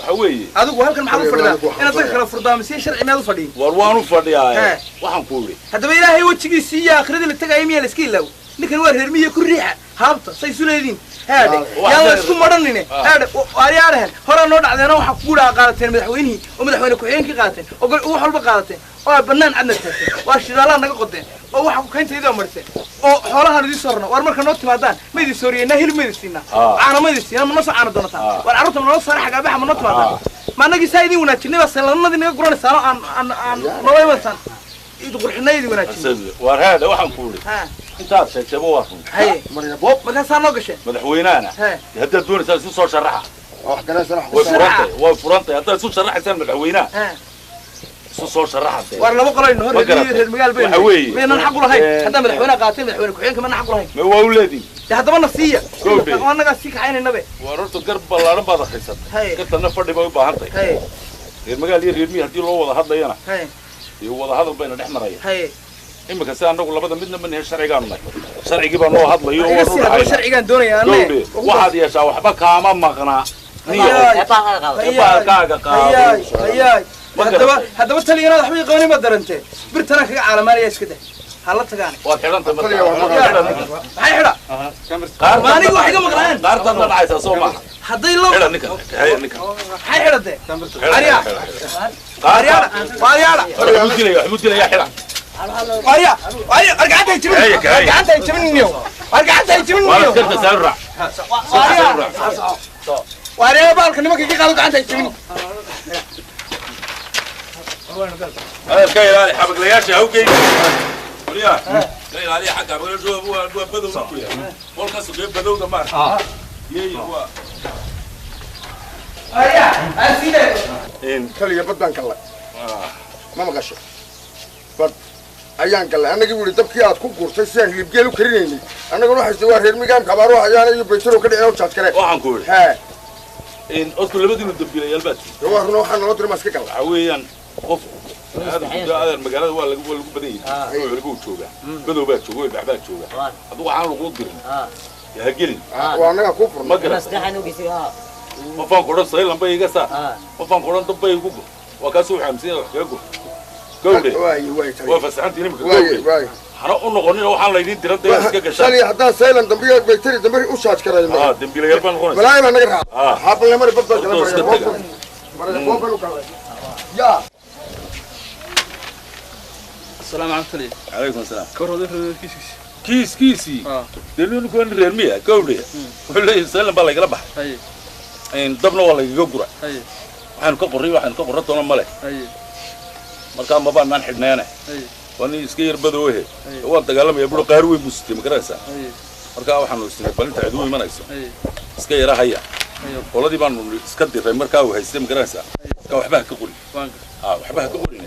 حوي هذا هو هالكلام حلو فردا أنا ذكر فردا مسير شرعي ما ذفردي وروانو فرديا وحن كوري هذا بيلاهي وجهي سيا آخر ذي اللي تجا يميل سكيل لو نكن ورهر مية كل ريحة هابطة سيسوليدين هذا يلا اسكو مرنينه هذا واريارهن هرا نود عندنا وحكودا قالتين مدحوينه ومدحوينه كحينك قالتين oo xalba qaadatay oo banaan cadna taagtay waa shidaala naga qodeen oo waxa ku keentay idoo martay oo xoolaha idin soorna war marka noo timaadaan ma idin sooriyeenaa hilib ma idin siinaa caana ma idin siinaa ma noo caana doonataa war carruurta ma noo saarax gaabaha ma noo timaadaan ma anagi saayidin wanaajinay baa salanadii naga guranaysaa aan nolol wadsan idu qurxinaydi wanaajinay war hada waxaan ku yiri intaad sheegtay waa run hay maryabob marka saan noo gashay madaxweynaana hadda doonaysaa si soo sharaxa wax kana sharax way furantay hadda si sharaxaysan madaxweynaha soo sharaxay war laba qolay hor reer magaal bay meena xaq u lahayn hadda madaxweynaha qaatay madaxweyne ku-xigeenka ma xaq u lahayn ma waa u leedin hadaba nafsiya anaga si kaxaynaynabe wararto garb ballaaran baad akhriisatay kartana fadhi bay u baahan tahay reer magaal iyo reer miyi hadii loo wada hadlayana iyo wada hadal bayna dhex maraya imika si anagu labada midna ma nahay sharcigaan nahay sharcigi baa noo hadlayo oo waa sharcigaan doonaya anaga waxaad yeeshaa waxba kaama maqnaa hayay hadaba taliyana waxba qabanay ma darantee birtana kaga caalamaanaya iska dah hala tagaan waa xidhanta maxay xidha maanigu wax iga maqnaan qaartan ma dhacaysa soo ma haday loo xidha ninka maxay xidhade ariya xudilaya xidha ariya argacanta jibin wala karta saarra واريا بالك نمك يجي قالوا قاعد يجيبني هذا كاي علي حبك لياشي هو كاي وليا كاي علي حق ابو جو ابو بدو ويا والله سوق بدو دمار يي هو اريا اسيده ان كلي بدان كلا ما مقاش بد ayaan galay anaga wili dabkii aad ku guurtay si aan hilib geel u karinayni anaga waxa isoo reer migaan kabaaro ayaan iyo beetro ka dhicay oo jaad kare waxaan ku yiri ha in odku labadii dambiilay albaad waa ruux aan loo dirma iska gal aweyaan qof hada magaalada waa lagu badan yahay oo lagu jooga badow baa jooga baxbaa jooga adu waxaan lagu dirin ya gelin waa anaga ku furma maskaxan u gisay ma faan qoran saylan bay iga saa ma faan qoran dab bay igu waa ka soo xamsiin wax kaga gowde waa fasaxantii nimka gowde hana u noqonin waxaan la idin diran day iska gashay shalay hadaa saylan dambiga beetri dambi u shaaj karayna dambiilayal baan noqonay walaay baan naga raac xabal mari badda kala maray ya السلام عليكم. عليكم السلام. كورودي كيسي. دلنا كون ريرميا كوري. ولا يسلم بالله يقلبها. هاي. إن دبنا والله يجورا. هاي. وحن كقري وحن كقرطنا ملك. هاي. مركان بابا ما نحدنا أنا. هاي. واني سكير بدوه. هو تقالم يبرو قاروي مستي مكرسة. هاي. مركان وحن وستي بلنت عدوي ما نكسر. هاي. سكير هيا. والله دي بان سكدي في مركان وهيستي مكرسة. كوحبها كقولي. وحبها كقولي.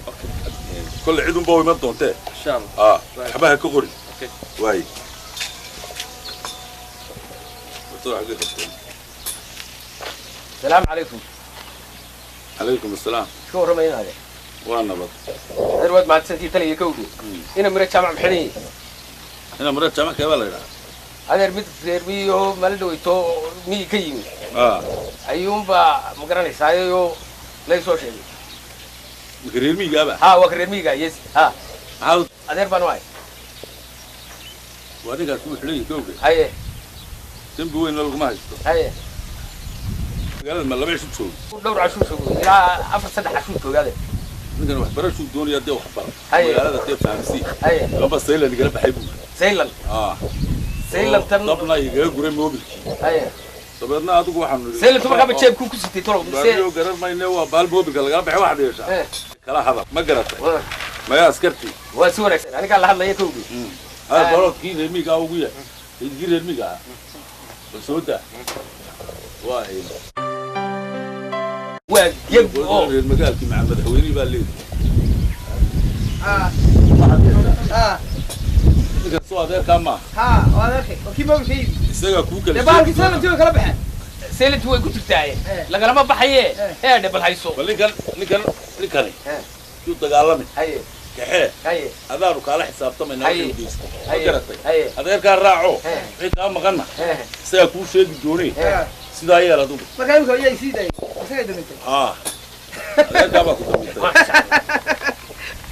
كل عيد بوي ما دونته ان شاء الله حبها كقري اوكي واي السلام عليكم. عليكم السلام. شو رمينا هذا وانا بط الواد ما تسنتي تلي كودو هنا مرة جامع بحري هنا مرات جامعة كيف ولا لا؟ هذا رميت رميه مالدو يتو مي كيم أيوم مقرن إسايو ليس شيء مقرن مي جابا ها وقرن مي جا يس ها هاو هذا بنواي وأنا قاعد أقول حلي كوكي هاي تنبوي إنه لقمة يستو هاي قال ما لما يشوف شو دور عشوش يا أفرس عشوش هذا نقدر نحبر شو الدنيا دي وحبر هاي هذا تيب فانسي هاي لما سيلا اللي قال بحبه سيلن سيلن تن طبنا يجي قريب موبل هاي طبنا أدوك واحد سيلن تبغى قبل شيء كوكو ستي ترى سيلن قرر ما ينوى بالموبل قال بحي واحد يشاء كلا هذا ما قرأت ما ياسكرتي وسورة أنا قال لها يكوبي هذا بروك كين الميجا وقوية يجي الميجا بسودة واحد وجيب المجال كي مع مدحويني بالليل إذا صوت هذا كم هذا وكيف ما بشيء إستجا كوكا يبغى كسر أنت وكلا بحه سيلت هو قلت بتاعي لقى لما بحيه هي دبل هايسو لكن شو تقالمي هاي كحيل هاي هذا ركالة حساب طمن هاي هاي هذا كان راعو إيه كان مغنى إستجا كوش شيء دوني سيدا هي على طول ما كان يقول يا سيدي سيدي هذا كان باكو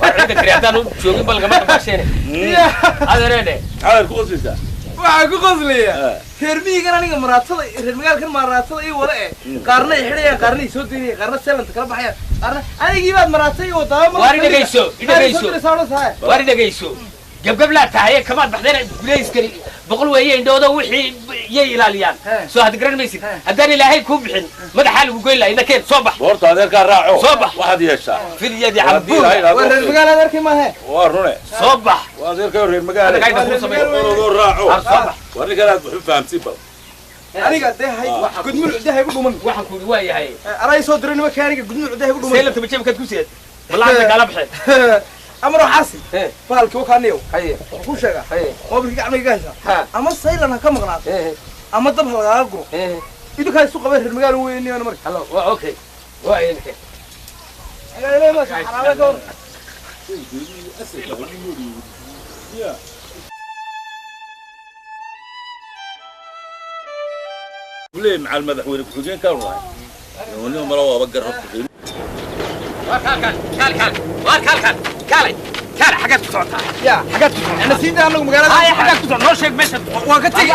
وعندك رياضان شوقين بالغمات باشينه هذا رينه هذا كوسيسا waxaa ku qosliya hermigan aniga maraatada hermigalkan maraatada iyo wada qaarna ay xidhayaan qaarna ay soo deynayaan qaarna seelanta kala baxayaan qaarna anigii baad maraatay oo taaba wari dhageyso gabgab la tahay kama baxdeen blaze kari boqol weeye indhooda wixii yay ilaaliyaan soo had garan maysid haddaan ilaahay ku bixin madaxa lagu goyn lahaa inakeen soo bax boorta adeerka raaco soo bax waxaad yeeshaa fil yadi cabbuur war hermigal adeerkii ma he waa rune soo bax waa adeerka reer magaalo raaco soo bax warri kala wuxuu fahamsi bal aniga dehay gudmul dehay ku dhuman waxaan ku waa yahay aray soo diray nimanka aniga gudmul dehay ku dhuman seelanta bajeebkaad ku siiyay wallahi kala baxay amro xaasi falki wakaaniyo haye ku sheega mobilka gacmiga haysa ama saylan ka maqnaad ama dab halga guro idinka isu qabay reer magaalo weyn iyo marka hallo waa okay waa inta agaalay ma xaraaba ka ليه مع المدحوين كوجين كانوا راي ونيوم مروا بقرب كان حاجات بتوعتها يا حاجات انا سيدي انا مقالة هاي حاجات بتوع نوشك ماشي وقتي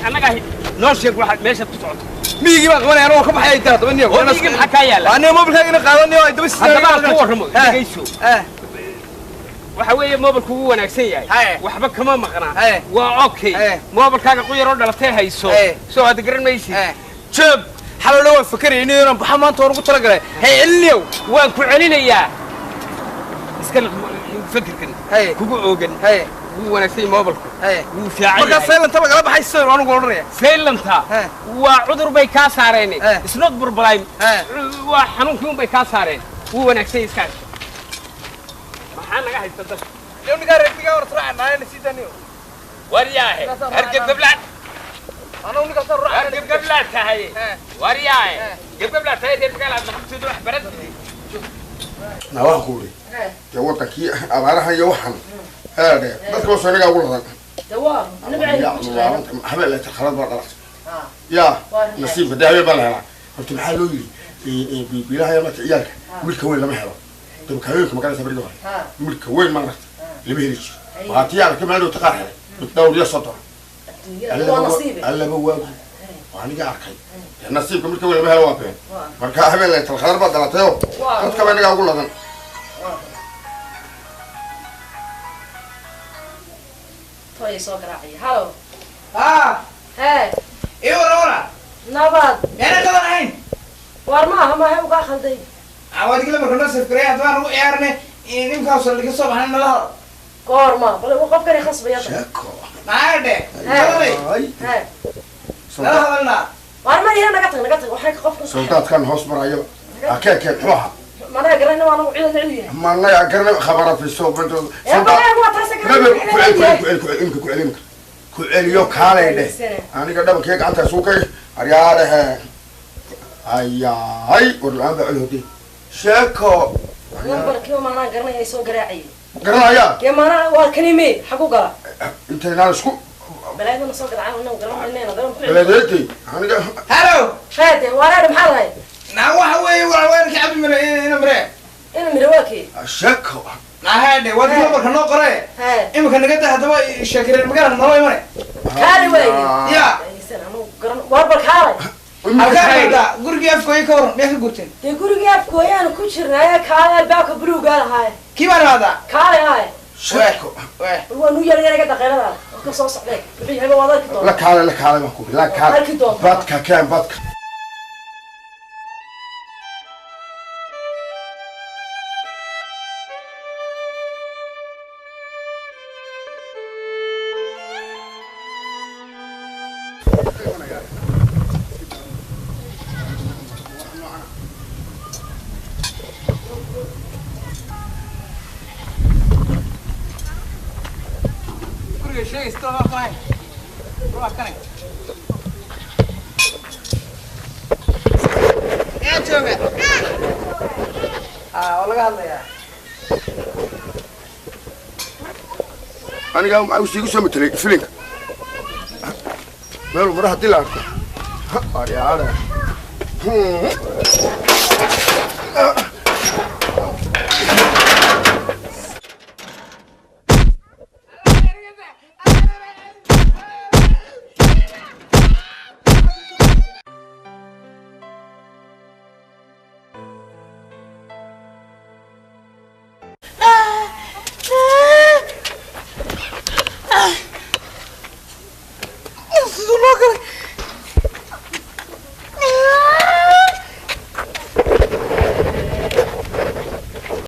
انا قاعد نوشك واحد ماشي بتوعته ميجي بقى وانا اروح كم حياة طبني انا ميجي الحكايه لا انا ما بلحق قادني وايد بس هذا ما كورمو دقيسو waxa weeye mobilku uu wanaagsan yahay waxba kama maqnaa waa okay mobilkaaga qoyar oo dhalatay hayso soo aad garan maysid jab xalalo waa fakarayay inaan baxa maanta ugu tala galay hay cilniyow waan ku celinayaa iska fikirkan kugu oogan wuu wanaagsan yahay mobilku wuu fiican marka seelanta ma kala baxayso waan ugu oranaya seelanta waa cudur bay ka saareen isnood burbalayn waa xanuunkii bay ka saareen wuu wanaagsan yahay iska أنا قاعد أستدرس. اليوم نقارن رجيجا ورطلع معايا نسيتني. ورياه. أرجع قبلة. أنا ونقول صار أرجع قبلة تهاي. ورياه. قبلة تهاي تبقى على محمد تروح برد. نواه كوري. جوابك كي أبارها يوحنا. هذا بس كل سنة أقول لك. جواب. أنا بعيد. يا حبل خلاص بقى يا نصيب ده يبلها. قلت له حلو لي. بيلاها يا مات عيالك. والكوين لما حلو. طب كوينك ما كان سبريدو مرك وين مرت اللي بيهلش وهاتي على كم عنده تقارح بتدور يا سطر الا هو وانا قاعد نصيبك مرك وين ما هو وين مركا حبل انت الخضر بدلتيو انت كمان اقول لك طيب سو قراعي هالو ها ايه ورا نبات انا كمان عين ورما ما هي وقا خلدي عواد كلا مركنا سفرية هذا روح يارني إني مكاوصل لك الصبح أنا لا كورما بل وقف كري خص بيا شكو ما عاد هاي لا لا ورما يا نقطة وحرك قف سلطات كان هوس برايو أكيد روحها ما أنا قرينا وأنا وعيد العليا ما الله يقرنا خبرات في السوق بنت يا بابا هو ترسك كعليو كالي ده أنا قدام كيك أنت سوكي أرياره هاي والله هذا علودي شكو نمبر كيو ما أنا قرنا يسوق راعي قرايا يا ما أنا والكلمة حقو قرا أنت ناسكو بلاد أنا صوت العالم أنا وقرا إننا قرا بلادتي أنا هلو فادي وأنا محل هاي waxa weeye waa weelkii cabdi mare ina mare إنا مرواكي الشك nahaade wadi marka noo qore imika naga daa hadaba sheekireen magaran noo imane كاري وين ya واربك هاي halkaada gurigii afkooy ka waran meeqa gurteen dee gurigii afkooyaan ku jirnaa kaale albaabka buluuga lahaay kii baan raada kaale haay شك waa nu yar yar daqeelada oo ka soo socday wixii haba wada ki doon لك على ما كوب لك على باتك كان باتك guriga shay istaa faahay ruux kan jooga walaga hadlayaa أنا قام عاوز يجي سوي تلي فيلينك ما له مرة هدي لك يا عارف